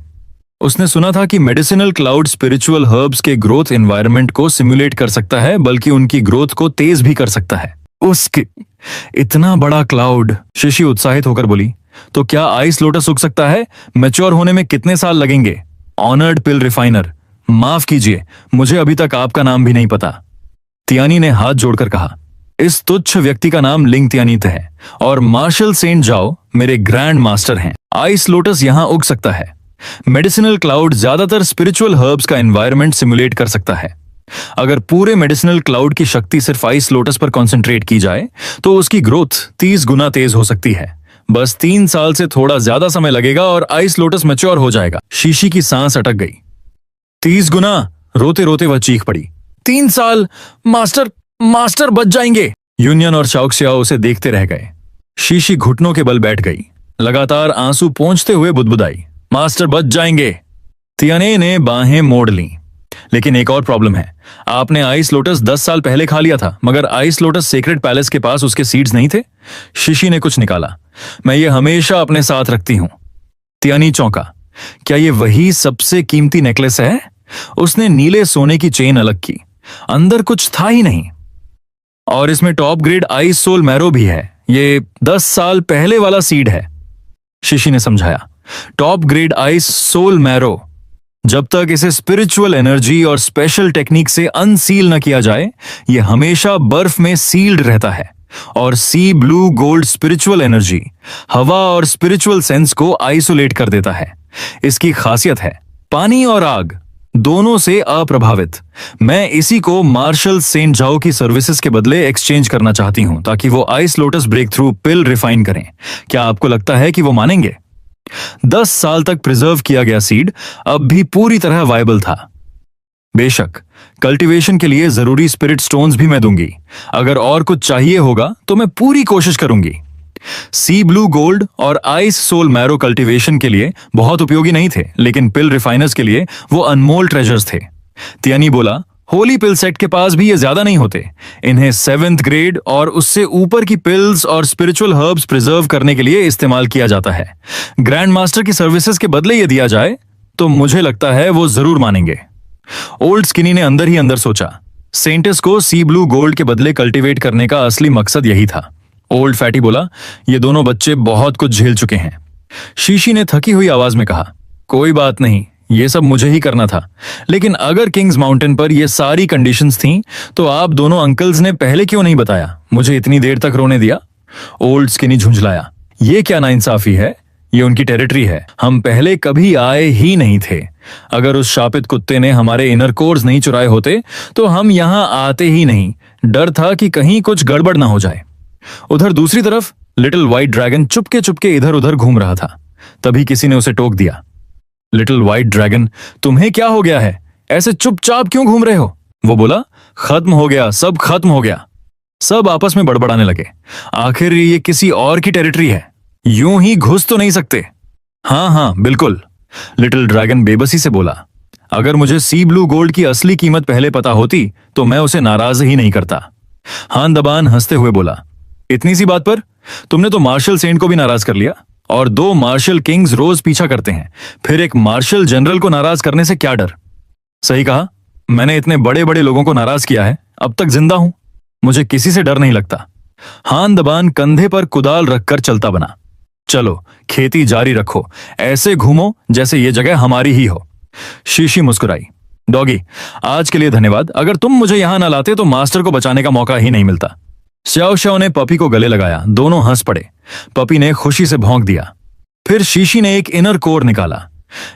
उसने सुना था कि मेडिसिनल क्लाउड स्पिरिचुअल हर्ब्स के ग्रोथ एनवायरनमेंट को सिमुलेट कर सकता है, बल्कि उनकी ग्रोथ को तेज भी कर सकता है। उसके इतना बड़ा क्लाउड! शीशी उत्साहित होकर बोली, तो क्या आइस लोटस उग सकता है? मैच्योर होने में कितने साल लगेंगे? ऑनर्ड पिल रिफाइनर, माफ कीजिए, मुझे अभी तक आपका नाम भी नहीं पता। तियानी ने हाथ जोड़कर कहा, इस तुच्छ व्यक्ति का नाम लिंग तियानीत है और मार्शल सेंट जाओ मेरे ग्रैंड मास्टर हैं। आइस लोटस यहां उग सकता है। मेडिसिनल क्लाउड ज्यादातर स्पिरिचुअल हर्ब्स का एनवायरनमेंट सिमुलेट कर सकता है। अगर पूरे मेडिसिनल क्लाउड की शक्ति सिर्फ आइस लोटस पर कंसंट्रेट की जाए तो उसकी ग्रोथ 30 गुना तेज हो सकती है। बस 3 साल से थोड़ा ज्यादा समय लगेगा और आइस लोटस मैच्योर हो जाएगा। शीशी की सांस अटक गई। 30 गुना! रोते रोते वह चीख पड़ी, 3 साल! मास्टर बच जाएंगे। यूनियन और शाओक्सियाओ उसे देखते रह गए। शीशी घुटनों के बल बैठ गई, लगातार आंसू पोंछते हुए बुदबुदाई, मास्टर बच जाएंगे। तियाने ने बाहें मोड़ ली, लेकिन एक और प्रॉब्लम है। आपने आइस लोटस 10 साल पहले खा लिया था, मगर आइस लोटस सेक्रेड पैलेस के पास उसके सीड्स नहीं थे। शीशी ने कुछ निकाला, मैं ये हमेशा अपने साथ रखती हूं। तियानी चौंका, क्या ये वही सबसे कीमती नेकलेस है? उसने नीले सोने की चेन अलग की, अंदर कुछ था ही नहीं। और इसमें top grade ice soul marrow भी है। ये 10 साल पहले वाला सीड है, शीशी ने समझाया। Top grade ice soul marrow. जब तक इसे स्पिरिचुअल एनर्जी और स्पेशल टेक्निक से अनसील न किया जाए, यह हमेशा बर्फ में सील्ड रहता है। और सी ब्लू गोल्ड स्पिरिचुअल एनर्जी हवा और स्पिरिचुअल सेंस को आइसोलेट कर देता है। इसकी खासियत है पानी और आग दोनों से अप्रभावित। मैं इसी को मार्शल सेंट जाओ की सर्विसेज के बदले एक्सचेंज करना चाहती हूं, ताकि वो ice lotus breakthrough pill refine करें। क्या आपको लगता है कि वो मानेंगे? 10 साल तक प्रिजर्व किया गया सीड अब भी पूरी तरह वायबल था। बेशक कल्टीवेशन के लिए जरूरी स्पिरिट स्टोन्स भी मैं दूंगी। अगर और कुछ चाहिए होगा तो मैं पूरी कोशिश करूंगी। सी ब्लू गोल्ड और आइस सोल मैरो कल्टीवेशन के लिए बहुत उपयोगी नहीं थे, लेकिन पिल रिफाइनर्स के लिए वो अनमोल ट्रेजर्स थे। तियानी बोला, होली पिल सेट के पास भी ये ज्यादा नहीं होते। इन्हें 7th ग्रेड और उससे ऊपर की पिल्स और स्पिरिचुअल हर्ब्स प्रिजर्व करने के लिए इस्तेमाल किया जाता है। ग्रैंड मास्टर की सर्विसेज के बदले ये दिया जाए तो मुझे लगता है वो जरूर मानेंगे। ओल्ड स्किनी ने अंदर ही अंदर सोचा, सेंटस को सी ब्लू गोल्ड के बदले कल्टीवेट करने का असली मकसद यही था। ओल्ड फैटी बोला, ये दोनों बच्चे बहुत कुछ झेल चुके हैं। शीशी ने थकी हुई आवाज में कहा, कोई बात नहीं, ये सब मुझे ही करना था। लेकिन अगर किंग्स माउंटेन पर ये सारी कंडीशंस थीं, तो आप दोनों अंकल्स ने पहले क्यों नहीं बताया? मुझे इतनी देर तक रोने दिया। ओल्ड स्किनी झुंझलाया, ये क्या नाइंसाफी है? ये उनकी टेरिटरी है। हम पहले कभी आए ही नहीं थे। अगर उस शापित कुत्ते ने हमारे इनर कोर्स नहीं चुराए होते तो हम यहां आते ही नहीं। डर था कि कहीं कुछ गड़बड़ ना हो जाए। उधर दूसरी तरफ little white dragon Chupke Chupke इधर उधर घूम रहा था। तभी किसी ने उसे टोक दिया, लिटिल व्हाइट ड्रैगन, तुम्हें क्या हो गया है? ऐसे चुपचाप क्यों घूम रहे हो? वो बोला, खत्म हो गया, सब खत्म हो गया। सब आपस में बड़बड़ाने लगे। आखिर ये किसी और की टेरिटरी है, यूं ही घुस तो नहीं सकते। हाँ बिल्कुल, लिटिल ड्रैगन बेबसी से बोला। अगर मुझे सी ब्लू गोल्ड की असली कीमत पहले पता होती तो मैं उसे नाराज ही नहीं करता। हान दबान हंसते हुए बोला, इतनी सी बात पर तुमने तो मार्शल सेंट को भी नाराज कर लिया। और 2 मार्शल किंग्स रोज पीछा करते हैं, फिर एक मार्शल जनरल को नाराज करने से क्या डर? सही कहा, मैंने इतने बड़े बड़े लोगों को नाराज किया है, अब तक जिंदा हूं। मुझे किसी से डर नहीं लगता। हान दबान कंधे पर कुदाल रखकर चलता बना। चलो खेती जारी रखो, ऐसे घूमो जैसे ये जगह हमारी ही हो। शीशी मुस्कुराई। डॉगी, आज के लिए धन्यवाद। अगर तुम मुझे यहां ना लाते तो मास्टर को बचाने का मौका ही नहीं मिलता। श्याओ श्याओ ने पपी को गले लगाया। दोनों हंस पड़े। पपी ने खुशी से भौंक दिया। फिर शीशी ने एक इनर कोर निकाला।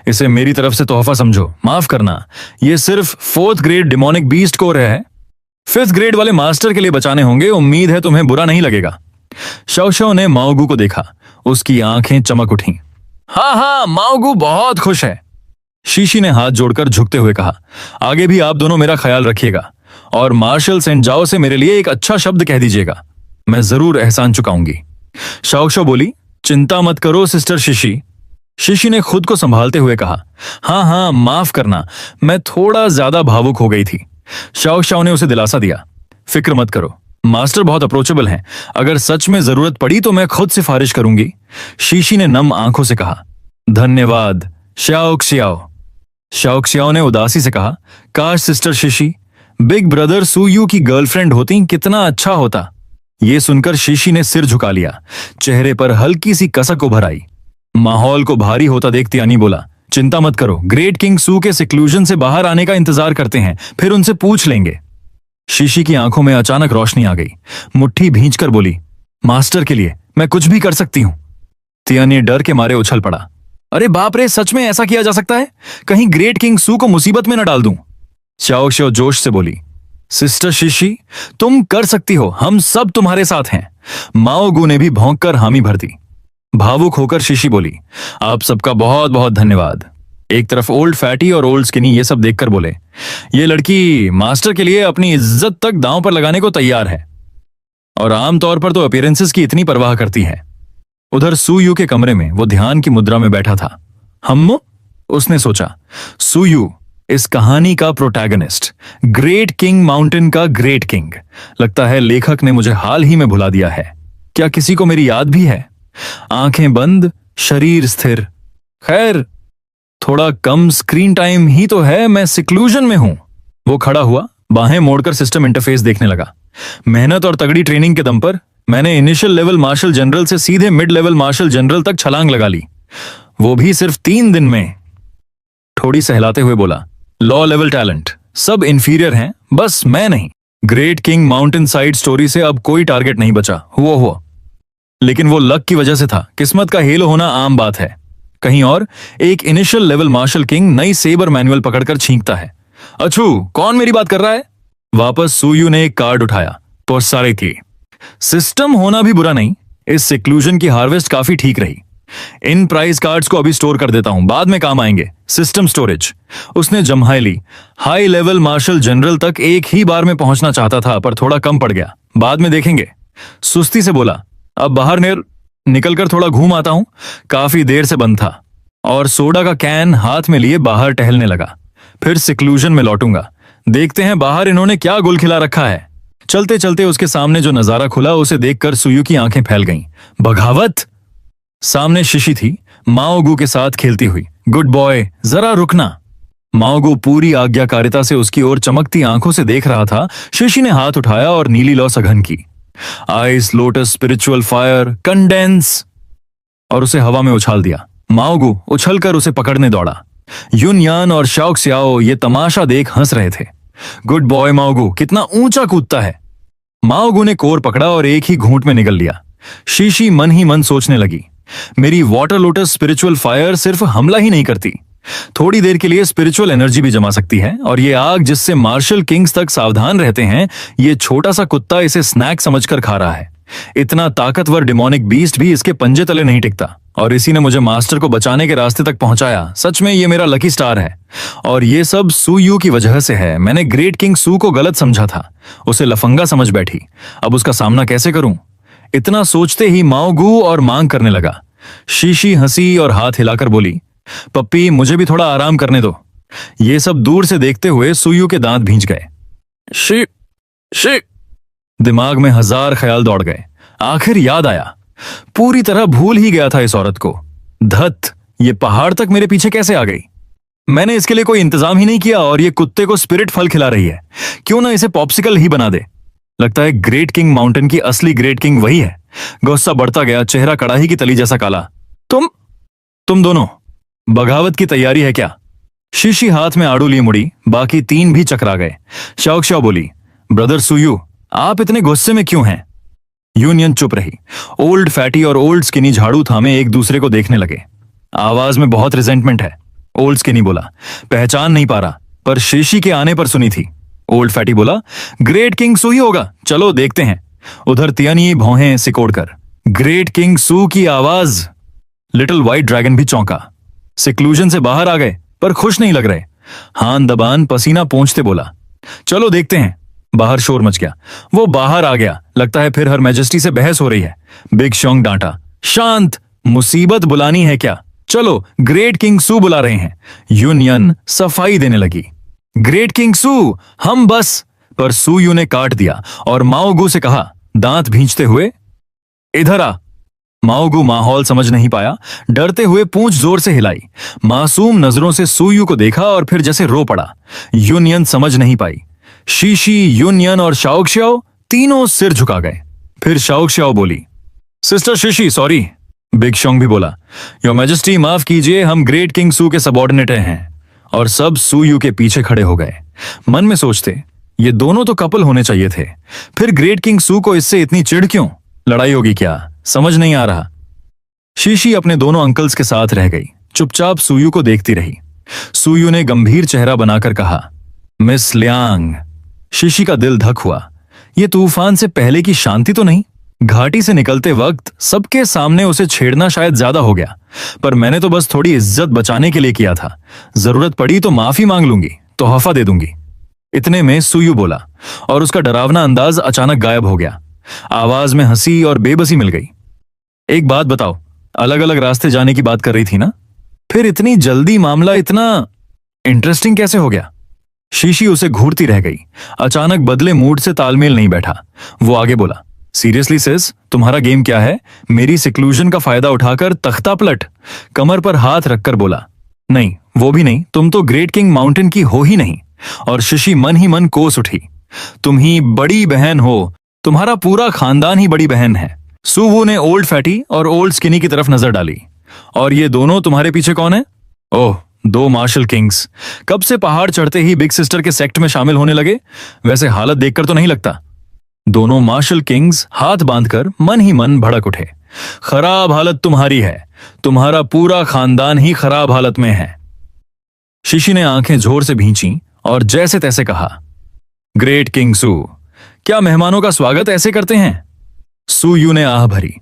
इसे मेरी तरफ से तोहफा समझो, माफ करना, ये सिर्फ 4th grade demonic beast core है। 5th ग्रेड वाले मास्टर के लिए बचाने होंगे। उम्मीद है तुम्हें बुरा नहीं लगेगा। श्याओ श्याओ ने माओगू को देखा। उसकी आंखें चमक उठी। हाँ हाँ, माओगू बहुत खुश है। शीशी ने हाथ जोड़कर झुकते हुए कहा, आगे भी आप दोनों मेरा ख्याल रखिएगा और मार्शल सेंट जाओ से मेरे लिए एक अच्छा शब्द कह दीजिएगा। मैं जरूर एहसान चुकाऊंगी। शाओ शाओ बोली, चिंता मत करो सिस्टर शीशी। शीशी ने खुद को संभालते हुए कहा, हाँ हाँ, माफ करना, मैं थोड़ा ज्यादा भावुक हो गई थी। शाओ शाओ ने उसे दिलासा दिया, फिक्र मत करो, मास्टर बहुत अप्रोचेबल हैं। अगर सच में जरूरत पड़ी तो मैं खुद सिफारिश करूंगी। शीशी ने नम आंखों से कहा, धन्यवाद श्याओ श्याओ। श्याओ श्याओ ने उदासी से कहा, काश सिस्टर शीशी बिग ब्रदर सुयू की गर्लफ्रेंड होती, कितना अच्छा होता। ये सुनकर शीशी ने सिर झुका लिया। चेहरे पर हल्की सी कसक उभर आई। माहौल को भारी होता देख तियानी बोला, चिंता मत करो, ग्रेट किंग सू के सिक्लूजन से बाहर आने का इंतजार करते हैं, फिर उनसे पूछ लेंगे। शीशी की आंखों में अचानक रोशनी आ गई। मुट्ठी भींचकर बोली, मास्टर के लिए मैं कुछ भी कर सकती हूं। तियानी डर के मारे उछल पड़ा। अरे बाप रे, सच में ऐसा किया जा सकता है? कहीं ग्रेट किंग सू को मुसीबत में न डाल दूं। श्याओ श्याओ जोश से बोली, सिस्टर शीशी तुम कर सकती हो, हम सब तुम्हारे साथ हैं। माओगू ने भी भौंक कर हामी भर दी। भावुक होकर शीशी बोली, आप सबका बहुत बहुत धन्यवाद। एक तरफ ओल्ड फैटी और ओल्ड स्किनी ये सब देखकर बोले, ये लड़की मास्टर के लिए अपनी इज्जत तक दांव पर लगाने को तैयार है और आमतौर पर तो अपीयरेंसेस की इतनी परवाह करती है। उधर सुयू के कमरे में वो ध्यान की मुद्रा में बैठा था। हम, उसने सोचा, सुयू इस कहानी का प्रोटैगनिस्ट, ग्रेट किंग माउंटेन का ग्रेट किंग। लगता है लेखक ने मुझे हाल ही में भुला दिया है। क्या किसी को मेरी याद भी है? आंखें बंद, शरीर स्थिर। खैर, थोड़ा कम स्क्रीन टाइम ही तो है, मैं सिक्लूजन में हूं। वो खड़ा हुआ, बाहें मोड़कर सिस्टम इंटरफेस देखने लगा। मेहनत और तगड़ी ट्रेनिंग के दम पर मैंने इनिशियल लेवल मार्शल जनरल से सीधे मिड लेवल मार्शल जनरल तक छलांग लगा ली, वो भी सिर्फ 3 दिन में। थोड़ी सहलाते हुए बोला, लॉ लेवल टैलेंट, सब इंफीरियर हैं, बस मैं नहीं। Great king mountain side story से अब कोई टारगेट नहीं बचा। हुआ लेकिन वो लक की वजह से था। किस्मत का हेलो होना आम बात है। कहीं और एक इनिशियल लेवल मार्शल किंग नई सेबर मैनुअल पकड़कर छींकता है। अच्छू, कौन मेरी बात कर रहा है? वापस सुयू ने एक कार्ड उठाया। सारे थी। सिस्टम होना भी बुरा नहीं, इस सिक्लूजन की हार्वेस्ट काफी ठीक रही। इन प्राइस कार्ड्स को अभी स्टोर कर देता हूं, बाद में काम आएंगे। System storage. उसने जम्हाई ली। हाई लेवल मार्शल जनरल तक एक ही बार में पहुंचना चाहता था, पर थोड़ा कम पड़ गया, बाद में देखेंगे। सुस्ती से बोला, अब बाहर निकलकर थोड़ा घूम आता हूं, काफी देर से बंद था। और सोडा का कैन हाथ में लिए बाहर टहलने लगा। फिर सिक्लूजन में लौटूंगा, देखते हैं बाहर इन्होंने क्या गुल खिला रखा है। चलते चलते उसके सामने जो नजारा खुला उसे देखकर सुयू की आंखें फैल गईं। बगावत! सामने शीशी थी, माओगू के साथ खेलती हुई। गुड बॉय, जरा रुकना। माओगू पूरी आज्ञाकारिता से उसकी ओर चमकती आंखों से देख रहा था। शीशी ने हाथ उठाया और नीली लौ सघन की। Ice lotus spiritual fire condense, और उसे हवा में उछाल दिया। माओगू उछलकर उसे पकड़ने दौड़ा। युन यान और शाओ श्याओ ये तमाशा देख हंस रहे थे। गुड बॉय माओगू, कितना ऊंचा कूदता है। माओगू ने कोर पकड़ा और एक ही घूंट में निगल लिया। शीशी मन ही मन सोचने लगी, मेरी वाटर लोटस स्पिरिचुअल फायर सिर्फ हमला ही नहीं करती, थोड़ी देर के लिए स्पिरिचुअल एनर्जी भी जमा सकती है। और ये आग जिससे मार्शल किंग्स तक सावधान रहते हैं, ये छोटा सा कुत्ता इसे स्नैक समझकर खा रहा है। इतना ताकतवर डिमोनिक बीस्ट भी इसके पंजे तले नहीं टिकता, और इसी ने मुझे मास्टर को बचाने के रास्ते तक पहुंचाया। सच में ये मेरा लकी स्टार है, और ये सब सुयू की वजह से है। मैंने ग्रेट किंग सू को गलत समझा था, उसे लफंगा समझ बैठी। अब उसका सामना कैसे करूं? इतना सोचते ही माओगू और मांग करने लगा। शीशी हंसी और हाथ हिलाकर बोली, पप्पी मुझे भी थोड़ा आराम करने दो। ये सब दूर से देखते हुए सुयू के दांत भींच गए। शी शी दिमाग में 1000 ख्याल दौड़ गए। आखिर याद आया, पूरी तरह भूल ही गया था इस औरत को। धत, ये पहाड़ तक मेरे पीछे कैसे आ गई? मैंने इसके लिए कोई इंतजाम ही नहीं किया, और ये कुत्ते को स्पिरिट फल खिला रही है। क्यों ना इसे पॉप्सिकल ही बना दे। लगता है ग्रेट किंग माउंटेन की असली ग्रेट किंग वही है। गुस्सा बढ़ता गया, चेहरा कड़ाही की तली जैसा काला। तुम दोनों बगावत की तैयारी है क्या? शीशी हाथ में आड़ू लिए मुड़ी, बाकी तीन भी चकरा गए। शाओक्शाओ बोली, ब्रदर सुयू, आप इतने गुस्से में क्यों हैं? यूनियन चुप रही। ओल्ड फैटी और ओल्ड स्किनी झाड़ू थामे एक दूसरे को देखने लगे। आवाज में बहुत रिजेंटमेंट है, ओल्ड स्किनी बोला। पहचान नहीं पा रहा, पर शीशी के आने पर सुनी थी। ओल्ड फैटी बोला, ग्रेट किंग सू ही होगा, चलो देखते हैं। उधर तियानी भौहें सिकोड़कर, ग्रेट किंग सू की आवाज। लिटिल व्हाइट ड्रैगन भी चौंका। सिक्लूजन से बाहर आ गए, पर खुश नहीं लग रहे। हान दबान पसीना पोंछते बोला, चलो देखते हैं। बाहर शोर मच गया। वो बाहर आ गया, लगता है फिर हर मैजेस्टी से बहस हो रही है। बिग शॉन्ग डांटा, शांत, मुसीबत बुलानी है क्या? चलो, ग्रेट किंग सू बुला रहे हैं। यूनियन सफाई देने लगी, ग्रेट किंग सू, हम बस। पर सू यू ने काट दिया और माओगू से कहा, दांत भींचते हुए, इधर आ। माओगू माहौल समझ नहीं पाया, डरते हुए पूंछ जोर से हिलाई। मासूम नजरों से सूयू को देखा और फिर जैसे रो पड़ा। यूनियन समझ नहीं पाई। शीशी, यूनियन और शाओक्शाओ तीनों सिर झुका गए। फिर शाओक्शाओ बोली, सिस्टर शीशी सॉरी। बिग शॉन्ग भी बोला, योर मैजेस्टी माफ कीजिए, हम ग्रेट किंग सू के सबऑर्डिनेट हैं। और सब सूयू के पीछे खड़े हो गए। मन में सोचते, ये दोनों तो कपल होने चाहिए थे, फिर ग्रेट किंग सू को इससे इतनी चिढ़ क्यों? लड़ाई होगी क्या? समझ नहीं आ रहा। शीशी अपने दोनों अंकल्स के साथ रह गई, चुपचाप सूयू को देखती रही। सूयू ने गंभीर चेहरा बनाकर कहा, मिस लियांग। शीशी का दिल धक हुआ। ये तूफान से पहले की शांति तो नहीं? घाटी से निकलते वक्त सबके सामने उसे छेड़ना शायद ज्यादा हो गया, पर मैंने तो बस थोड़ी इज्जत बचाने के लिए किया था। जरूरत पड़ी तो माफी मांग लूंगी, तोहफा दे दूंगी। इतने में सूयू बोला और उसका डरावना अंदाज अचानक गायब हो गया। आवाज में हंसी और बेबसी मिल गई। एक बात बताओ, अलग अलग रास्ते जाने की बात कर रही थी ना? फिर इतनी जल्दी मामला इतना इंटरेस्टिंग कैसे हो गया? शीशी उसे घूरती रह गई। अचानक बदले मूड से तालमेल नहीं बैठा। वो आगे बोला, सीरियसली सिस, तुम्हारा गेम क्या है? मेरी सिक्लूजन का फायदा उठाकर तख्ता पलट? कमर पर हाथ रखकर बोला, नहीं वो भी नहीं, तुम तो ग्रेट किंग माउंटेन की हो ही नहीं। और शीशी मन ही मन कोस उठी, तुम ही बड़ी बहन हो, तुम्हारा पूरा खानदान ही बड़ी बहन है। सुवू ने ओल्ड फैटी और ओल्ड स्किनी की तरफ नजर डाली। और ये दोनों तुम्हारे पीछे कौन है? ओह, दो मार्शल किंग्स। कब से पहाड़ चढ़ते ही बिग सिस्टर के सेक्ट में शामिल होने लगे? वैसे हालत देखकर तो नहीं लगता। दोनों मार्शल किंग्स हाथ बांधकर मन ही मन भड़क उठे। खराब हालत तुम्हारी है, तुम्हारा पूरा खानदान ही खराब हालत में है। शीशी ने आंखें जोर से भींची और जैसे तैसे कहा, ग्रेट किंग सू, क्या मेहमानों का स्वागत ऐसे करते हैं? सू यू ने आह भरी।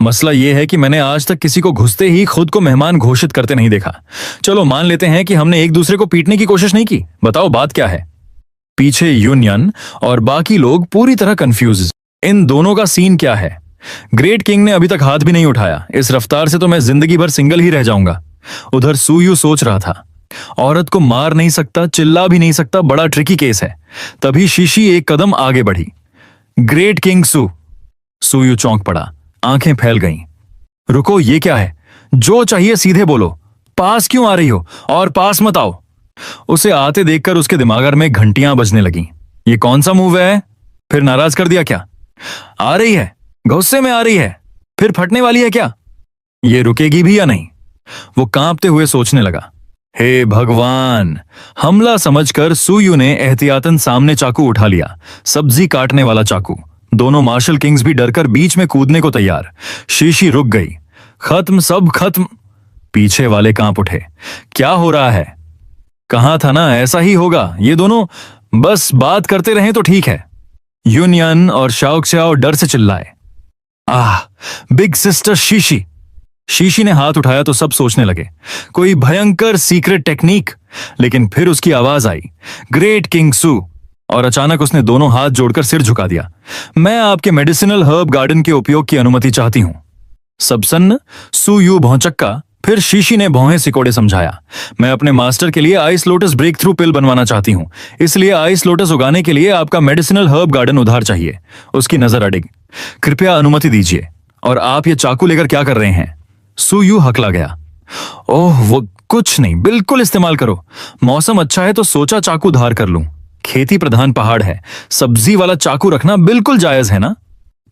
मसला यह है कि मैंने आज तक किसी को घुसते ही खुद को मेहमान घोषित करते नहीं देखा। चलो मान लेते हैं कि हमने एक दूसरे को पीटने की कोशिश नहीं की। बताओ बात क्या है? पीछे यूनियन और बाकी लोग पूरी तरह कंफ्यूज। इन दोनों का सीन क्या है? ग्रेट किंग ने अभी तक हाथ भी नहीं उठाया। इस रफ्तार से तो मैं जिंदगी भर सिंगल ही रह जाऊंगा। उधर सूयू सोच रहा था, औरत को मार नहीं सकता, चिल्ला भी नहीं सकता, बड़ा ट्रिकी केस है। तभी शीशी एक कदम आगे बढ़ी। ग्रेट किंग सू। सूयू चौंक पड़ा, आंखें फैल गईं। रुको, ये क्या है? जो चाहिए सीधे बोलो, पास क्यों आ रही हो? और पास मत आओ। उसे आते देखकर उसके दिमाग में घंटियां बजने लगीं। ये कौन सा मूव है? फिर नाराज कर दिया क्या? आ रही है, गुस्से में आ रही है, फिर फटने वाली है क्या? ये रुकेगी भी या नहीं? वो कांपते हुए सोचने लगा। हे भगवान! हमला समझकर सूयू ने एहतियातन सामने चाकू उठा लिया, सब्जी काटने वाला चाकू। दोनों मार्शल किंग्स भी डरकर बीच में कूदने को तैयार। शीशी रुक गई। खत्म, सब खत्म। पीछे वाले कांप उठे। क्या हो रहा है? कहा था ना ऐसा ही होगा। ये दोनों बस बात करते रहे तो ठीक है। यूनियन और शाओक्शाओ डर से चिल्लाए, आह, बिग सिस्टर शीशी। शीशी ने हाथ उठाया तो सब सोचने लगे कोई भयंकर सीक्रेट टेक्निक। लेकिन फिर उसकी आवाज आई, ग्रेट किंग सू। और अचानक उसने दोनों हाथ जोड़कर सिर झुका दिया। मैं आपके मेडिसिनल हर्ब गार्डन के उपयोग की अनुमति चाहती हूं। सब सन्न, सू यू भौचक्का। फिर शीशी ने भौहें सिकोड़े समझाया, मैं अपने मास्टर के लिए आइस लोटस ब्रेक थ्रू पिल बनवाना चाहती हूं, इसलिए आइस लोटस उगाने के लिए आपका मेडिसिनल हर्ब गार्डन उधार चाहिए। उसकी नजर अड़िग। कृपया अनुमति दीजिए। और आप ये चाकू लेकर क्या कर रहे हैं? सू यू हकला गया। ओह, वो कुछ नहीं, बिल्कुल इस्तेमाल करो। मौसम अच्छा है तो सोचा चाकू धार कर लूं। खेती प्रधान पहाड़ है, सब्जी वाला चाकू रखना बिल्कुल जायज है ना?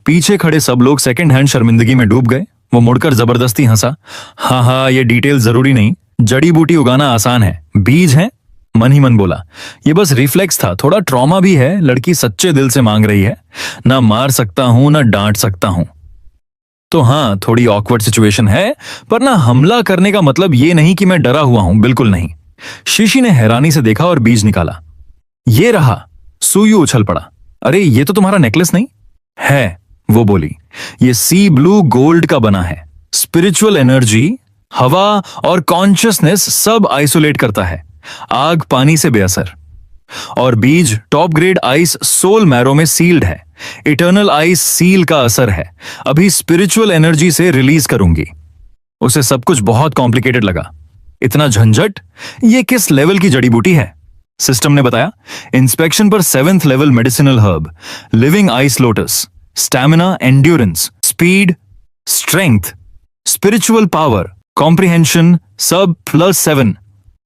पीछे खड़े सब लोग सेकंड हैंड शर्मिंदगी में डूब गए। वो मुड़कर जबरदस्ती हंसा। हाँ, ये डिटेल जरूरी नहीं, जड़ी बूटी उगाना आसान है, बीज है, मन ही मन बोला। ये बस रिफ्लेक्स था, थोड़ा ट्रॉमा भी है, लड़की सच्चे दिल से मांग रही है, ना मार सकता हूं ना डांट सकता हूं। तो हाँ, थोड़ी ऑकवर्ड सिचुएशन है, पर ना हमला करने का मतलब ये नहीं कि मैं डरा हुआ हूं, बिल्कुल नहीं। शीशी ने हैरानी से देखा और बीज निकाला। ये रहा। सुयु उछल पड़ा। अरे ये तो तुम्हारा नेकलेस नहीं है, वो बोली। ये सी ब्लू गोल्ड का बना है। स्पिरिचुअल एनर्जी, हवा और कॉन्शियसनेस सब आइसोलेट करता है, आग पानी से बेअसर। और बीज top grade ice soul marrow में सील्ड है। इटर्नल आइस सील का असर है, अभी स्पिरिचुअल एनर्जी से रिलीज करूंगी। उसे सब कुछ बहुत कॉम्प्लिकेटेड लगा। इतना झंझट, ये किस लेवल की जड़ी बूटी है? सिस्टम ने बताया, इंस्पेक्शन पर 7th level medicinal herb, living ice lotus, stamina, endurance, speed, strength, spiritual power, comprehension सब +7।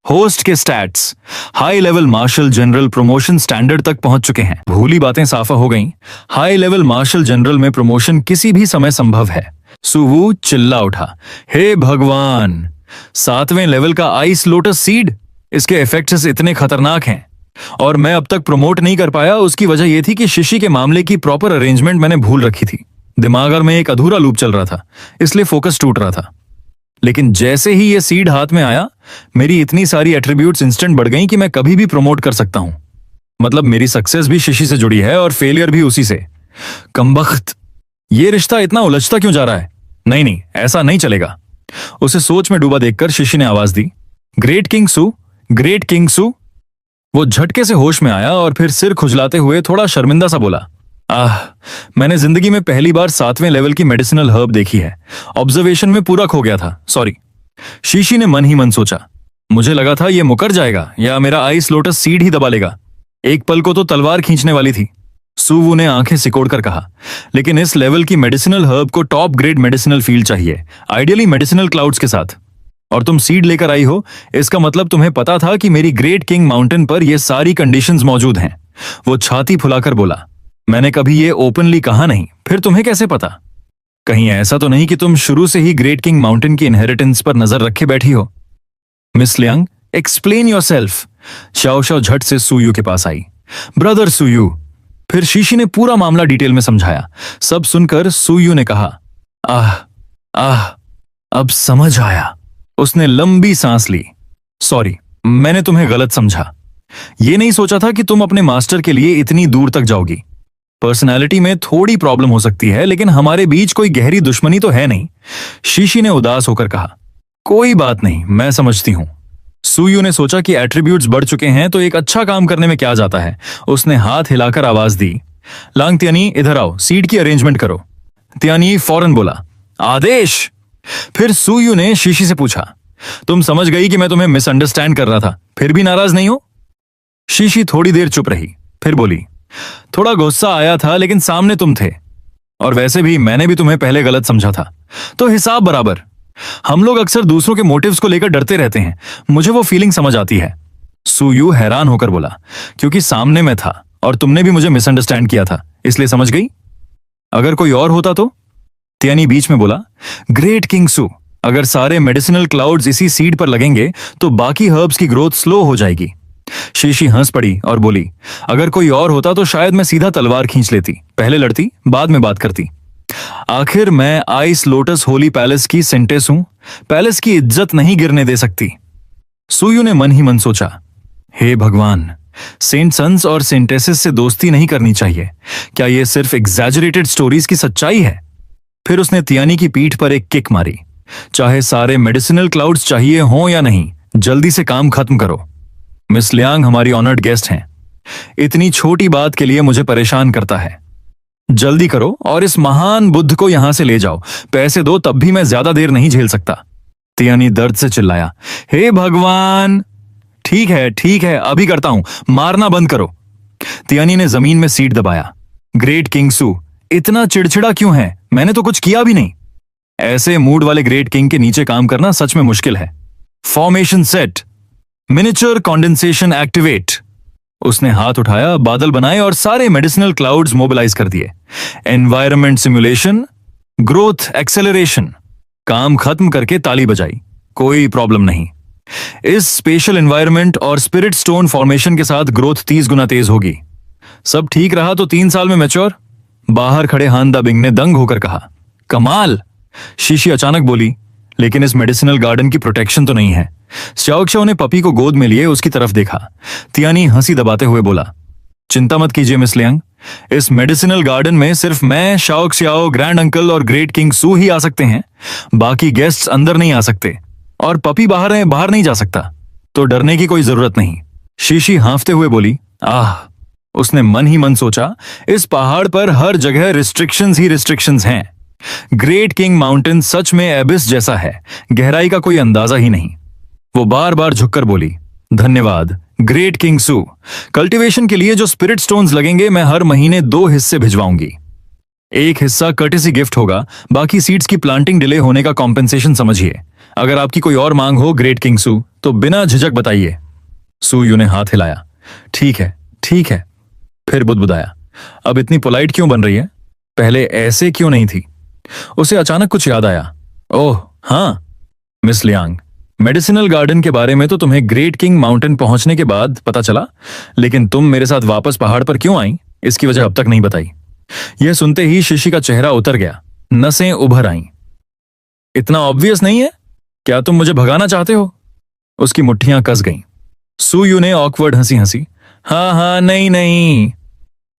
होस्ट के stats, high level martial general promotion standard तक पहुंच चुके हैं। भूली बातें साफा हो गईं। हाई लेवल मार्शल जनरल में प्रमोशन किसी भी समय संभव है। सुवू चिल्ला उठा, हे भगवान, 7वें लेवल का आइस लोटस सीड, इसके इफेक्ट्स इतने खतरनाक हैं। और मैं अब तक प्रमोट नहीं कर पाया, उसकी वजह यह थी कि शिशी के मामले की प्रॉपर अरेंजमेंट मैंने भूल रखी थी। दिमाग में एक अधूरा लूप चल रहा था, इसलिए फोकस टूट रहा था। लेकिन जैसे ही यह सीड हाथ में आया, मेरी इतनी सारी एट्रीब्यूट्स इंस्टेंट बढ़ गईं कि मैं कभी भी प्रमोट कर सकता हूं। मतलब मेरी सक्सेस भी शिशी से जुड़ी है और फेलियर भी उसी से। कमबख्त, ये रिश्ता इतना उलझता क्यों जा रहा है? नहीं नहीं, ऐसा नहीं चलेगा। उसे सोच में डूबा देखकर शिशी ने आवाज दी, ग्रेट किंग सू, ग्रेट किंग सू। वो झटके से होश में आया और फिर सिर खुजलाते हुए थोड़ा शर्मिंदा सा बोला, मैंने जिंदगी में पहली बार 7वें लेवल की मेडिसिनल हर्ब देखी है। ऑब्जर्वेशन में पूरा खो गया था, सॉरी। शीशी ने मन ही मन सोचा, मुझे लगा था ये मुकर जाएगा या मेरा आइस लोटस सीड ही दबा लेगा। एक पल को तो तलवार खींचने वाली थी। सुवू ने आंखें सिकोड़कर कहा, लेकिन इस लेवल की मेडिसिनल हर्ब को टॉप ग्रेड मेडिसिनल फील्ड चाहिए, आइडियली मेडिसिनल क्लाउड्स के साथ। और तुम सीड लेकर आई हो, इसका मतलब तुम्हें पता था कि मेरी ग्रेट किंग माउंटेन पर ये सारी कंडीशंस मौजूद हैं। वो छाती फुलाकर बोला, मैंने कभी ये ओपनली कहा नहीं, फिर तुम्हें कैसे पता? कहीं ऐसा तो नहीं कि तुम शुरू से ही ग्रेट किंग माउंटेन की इनहेरिटेंस पर नजर रखे बैठी हो? Miss Liang, explain yourself. Shao Shao झट से सुयू के पास आई। ब्रदर सुयू। फिर शीशी ने पूरा मामला डिटेल में समझाया। सब सुनकर सुयू ने कहा, अब समझ आया। उसने लंबी सांस ली। सॉरी, मैंने तुम्हें गलत समझा। ये नहीं सोचा था कि तुम अपने मास्टर के लिए इतनी दूर तक जाओगी। पर्सनालिटी में थोड़ी प्रॉब्लम हो सकती है, लेकिन हमारे बीच कोई गहरी दुश्मनी तो है नहीं। शीशी ने उदास होकर कहा, कोई बात नहीं, मैं समझती हूं। सुयू ने सोचा कि एट्रीब्यूट्स बढ़ चुके हैं तो एक अच्छा काम करने में क्या जाता है। उसने हाथ हिलाकर आवाज दी, लांग त्यानी, इधर आओ, सीट की अरेंजमेंट करो। त्यानी फौरन बोला, आदेश। फिर सुयू ने शीशी से पूछा, तुम समझ गई कि मैं तुम्हें मिसअंडरस्टैंड कर रहा था, फिर भी नाराज नहीं हो? शीशी थोड़ी देर चुप रही, फिर बोली, थोड़ा गुस्सा आया था, लेकिन सामने तुम थे, और वैसे भी मैंने भी तुम्हें पहले गलत समझा था, तो हिसाब बराबर। हम लोग अक्सर दूसरों के मोटिव्स को लेकर डरते रहते हैं, मुझे वो फीलिंग समझ आती है। सुयू हैरान होकर बोला, क्योंकि सामने मैं था और तुमने भी मुझे मिसअंडरस्टैंड किया था, इसलिए समझ गई। अगर कोई और होता तो? त्यानी बीच में बोला, ग्रेट किंग सू, अगर सारे मेडिसिनल क्लाउड्स इसी सीड पर लगेंगे तो बाकी हर्ब्स की ग्रोथ स्लो हो जाएगी। शीशी हंस पड़ी और बोली, अगर कोई और होता तो शायद मैं सीधा तलवार खींच लेती, पहले लड़ती, बाद में बात करती। आखिर मैं आइस लोटस होली पैलेस की सेंटेस हूं, पैलेस की इज्जत नहीं गिरने दे सकती। सुयू ने मन ही मन सोचा, हे भगवान, सेंट सन्स और सेंटेसेस से दोस्ती नहीं करनी चाहिए। क्या यह सिर्फ एग्जैजरेटेड स्टोरीज की सच्चाई है? फिर उसने त्यानी की पीठ पर एक किक मारी, चाहे सारे मेडिसिनल क्लाउड्स चाहिए हों या नहीं, जल्दी से काम खत्म करो। मिस लियांग हमारी ऑनर्ड गेस्ट हैं, इतनी छोटी बात के लिए मुझे परेशान करता है। जल्दी करो और इस महान बुद्ध को यहां से ले जाओ, पैसे दो तब भी मैं ज्यादा देर नहीं झेल सकता। त्यानी दर्द से चिल्लाया, हे भगवान। ठीक है, अभी करता हूं, मारना बंद करो। त्यानी ने जमीन में सीट दबाया। ग्रेट किंग सू, इतना चिड़चिड़ा क्यों है? मैंने तो कुछ किया भी नहीं। ऐसे मूड वाले ग्रेट किंग के नीचे काम करना सच में मुश्किल है। Formation set, miniature condensation activate. उसने हाथ उठाया, बादल बनाए और सारे मेडिसिनल क्लाउड्स मोबिलाइज कर दिए। Environment simulation, growth acceleration. काम खत्म करके ताली बजाई, कोई प्रॉब्लम नहीं। इस स्पेशल एनवायरनमेंट और स्पिरिट स्टोन फॉर्मेशन के साथ ग्रोथ 30 गुना तेज होगी। सब ठीक रहा तो 3 साल में मैच्योर। बाहर खड़े हान दाबिंग ने दंग होकर कहा, कमाल। शीशी अचानक बोली, लेकिन इस मेडिसिनल गार्डन की प्रोटेक्शन तो नहीं है। श्याओ ने पपी को गोद में लिए उसकी तरफ देखा। तियानी हंसी दबाते हुए बोला, चिंता मत कीजिए मिस लियांग, इस मेडिसिनल गार्डन में सिर्फ मैं, शाओ श्याओ, ग्रैंड अंकल और ग्रेट किंग सू ही आ सकते हैं। बाकी गेस्ट्स अंदर नहीं आ सकते और पपी बाहर नहीं जा सकता, तो डरने की कोई जरूरत नहीं। शीशी हांफते हुए बोली, आह। उसने मन ही मन सोचा, इस पहाड़ पर हर जगह रिस्ट्रिक्शंस ही रिस्ट्रिक्शंस हैं। ग्रेट किंग माउंटेन सच में एबिस जैसा है, गहराई का कोई अंदाजा ही नहीं। वो बार बार झुककर बोली, धन्यवाद ग्रेट किंग सू। कल्टीवेशन के लिए जो स्पिरिट स्टोन्स लगेंगे मैं हर महीने 2 हिस्से भिजवाऊंगी। एक हिस्सा कर्टेसी गिफ्ट होगा, बाकी सीड्स की प्लांटिंग डिले होने का कॉम्पेंसेशन समझिए। अगर आपकी कोई और मांग हो ग्रेट किंग सू तो बिना झिझक बताइए। सू यू ने हाथ हिलाया, ठीक है ठीक है। फिर बुदबुदाया, अब इतनी पोलाइट क्यों बन रही है, पहले ऐसे क्यों नहीं थी। उसे अचानक कुछ याद आया, ओह हाँ मिस लियांग, मेडिसिनल गार्डन के बारे में तो तुम्हें ग्रेट किंग माउंटेन पहुंचने के बाद पता चला, लेकिन तुम मेरे साथ वापस पहाड़ पर क्यों आई इसकी वजह अब तक नहीं बताई। यह सुनते ही शीशी का चेहरा उतर गया, नसें उभर आईं। इतना ऑब्वियस नहीं है, क्या तुम मुझे भगाना चाहते हो। उसकी मुट्ठियां कस गईं। सू यू ने ऑकवर्ड हंसी हंसी, हाँ नहीं नहीं,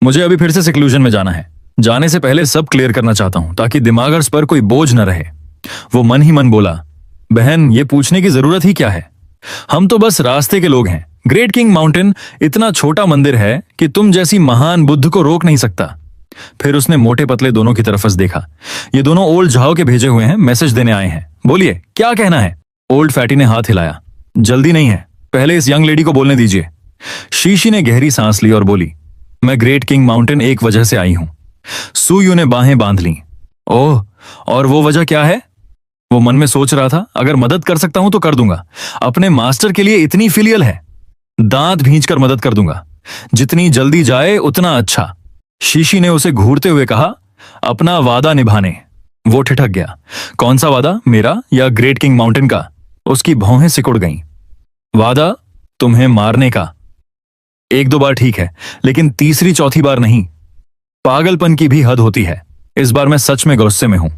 मुझे अभी फिर से सिक्लूजन में जाना है। जाने से पहले सब क्लियर करना चाहता हूं ताकि दिमागर्स पर कोई बोझ न रहे। वो मन ही मन बोला, बहन ये पूछने की जरूरत ही क्या है, हम तो बस रास्ते के लोग हैं। ग्रेट किंग माउंटेन इतना छोटा मंदिर है कि तुम जैसी महान बुद्ध को रोक नहीं सकता। फिर उसने मोटे पतले दोनों की तरफ देखा। ये दोनों ओल्ड झाओ के भेजे हुए हैं, मैसेज देने आए हैं, बोलिए क्या कहना है। ओल्ड फैटी ने हाथ हिलाया, जल्दी नहीं है, पहले इस यंग लेडी को बोलने दीजिए। शीशी ने गहरी सांस ली और बोली, मैं ग्रेट किंग माउंटेन एक वजह से आई हूं। सू यू ने बाहें बांध ली। ओह, और वो वजह क्या है। वो मन में सोच रहा था, अगर मदद कर सकता हूं तो कर दूंगा। अपने मास्टर के लिए इतनी फिलियल है, दांत भींच कर मदद कर दूंगा, जितनी जल्दी जाए उतना अच्छा। शीशी ने उसे घूरते हुए कहा, अपना वादा निभाने। वो ठिठक गया, कौन सा वादा, मेरा या ग्रेट किंग माउंटेन का। उसकी भौहें सिकुड़ गईं। वादा तुम्हें मारने का। 1-2 बार ठीक है, लेकिन तीसरी चौथी बार नहीं। पागलपन की भी हद होती है। इस बार मैं सच में गुस्से में हूं।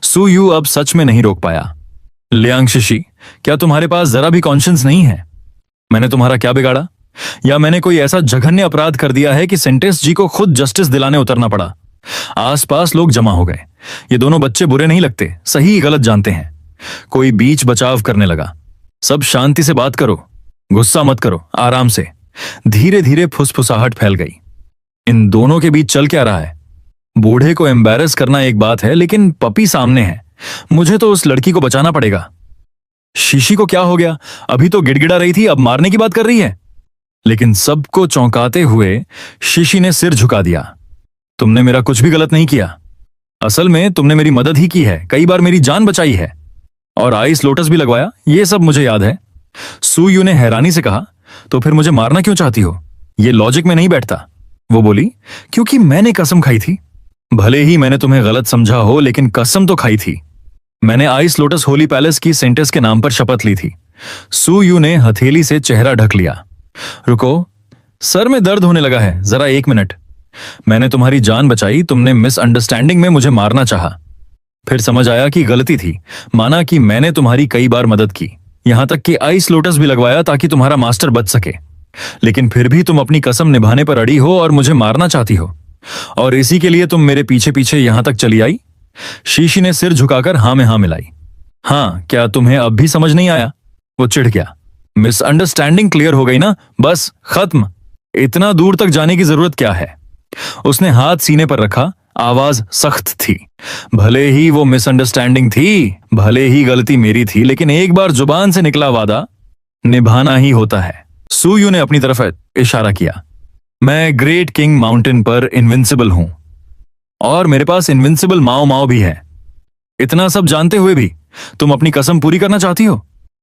सू यू अब सच में नहीं रोक पाया। लियांग शीशी, क्या तुम्हारे पास जरा भी कॉन्शियंस नहीं है। मैंने तुम्हारा क्या बिगाड़ा, या मैंने कोई ऐसा जघन्य अपराध कर दिया है कि सेंटेस जी को खुद जस्टिस दिलाने उतरना पड़ा। आसपास लोग जमा हो गए। ये दोनों बच्चे बुरे नहीं लगते, सही गलत जानते हैं। कोई बीच बचाव करने लगा। सब शांति से बात करो, गुस्सा मत करो, आराम से। धीरे धीरे फुसफुसाहट फैल गई। इन दोनों के बीच चल क्या रहा है। बूढ़े को एम्बैरस करना एक बात है, लेकिन पपी सामने है, मुझे तो उस लड़की को बचाना पड़ेगा। शीशी को क्या हो गया, अभी तो गिड़गिड़ा रही थी, अब मारने की बात कर रही है। लेकिन सबको चौंकाते हुए शीशी ने सिर झुका दिया। तुमने मेरा कुछ भी गलत नहीं किया। असल में तुमने मेरी मदद ही की है, कई बार मेरी जान बचाई है और आइस लोटस भी लगवाया, ये सब मुझे याद है। सू यू ने हैरानी से कहा, तो फिर मुझे मारना क्यों चाहती हो, ये लॉजिक में नहीं बैठता। वो बोली, क्योंकि मैंने कसम खाई थी। भले ही मैंने तुम्हें गलत समझा हो, लेकिन कसम तो खाई थी। मैंने आइस लोटस होली पैलेस की सेंटेस के नाम पर शपथ ली थी। सू यू ने हथेली से चेहरा ढक लिया। रुको, सर में दर्द होने लगा है, जरा 1 मिनट। मैंने तुम्हारी जान बचाई, तुमने मिसअंडरस्टैंडिंग में मुझे मारना चाहा। फिर समझ आया कि गलती थी, माना कि मैंने तुम्हारी कई बार मदद की, यहां तक कि आइस लोटस भी लगवाया ताकि तुम्हारा मास्टर बच सके। लेकिन फिर भी तुम अपनी कसम निभाने पर अड़ी हो और मुझे मारना चाहती हो, और इसी के लिए तुम मेरे पीछे पीछे यहां तक चली आई। शीशी ने सिर झुकाकर हां में हां मिलाई। हाँ, क्या तुम्हें अब भी समझ नहीं आया। वो चिढ़ गया। मिसअंडरस्टैंडिंग क्लियर हो गई ना, बस खत्म। इतना दूर तक जाने की जरूरत क्या है। उसने हाथ सीने पर रखा, आवाज सख्त थी। भले ही वो मिसअंडरस्टैंडिंग थी, भले ही गलती मेरी थी, लेकिन एक बार जुबान से निकला वादा निभाना ही होता है। सू यू ने अपनी तरफ इशारा किया। मैं ग्रेट किंग माउंटेन पर इनविंसिबल हूं, और मेरे पास इनविंसिबल माओ माओ भी है। इतना सब जानते हुए भी तुम अपनी कसम पूरी करना चाहती हो।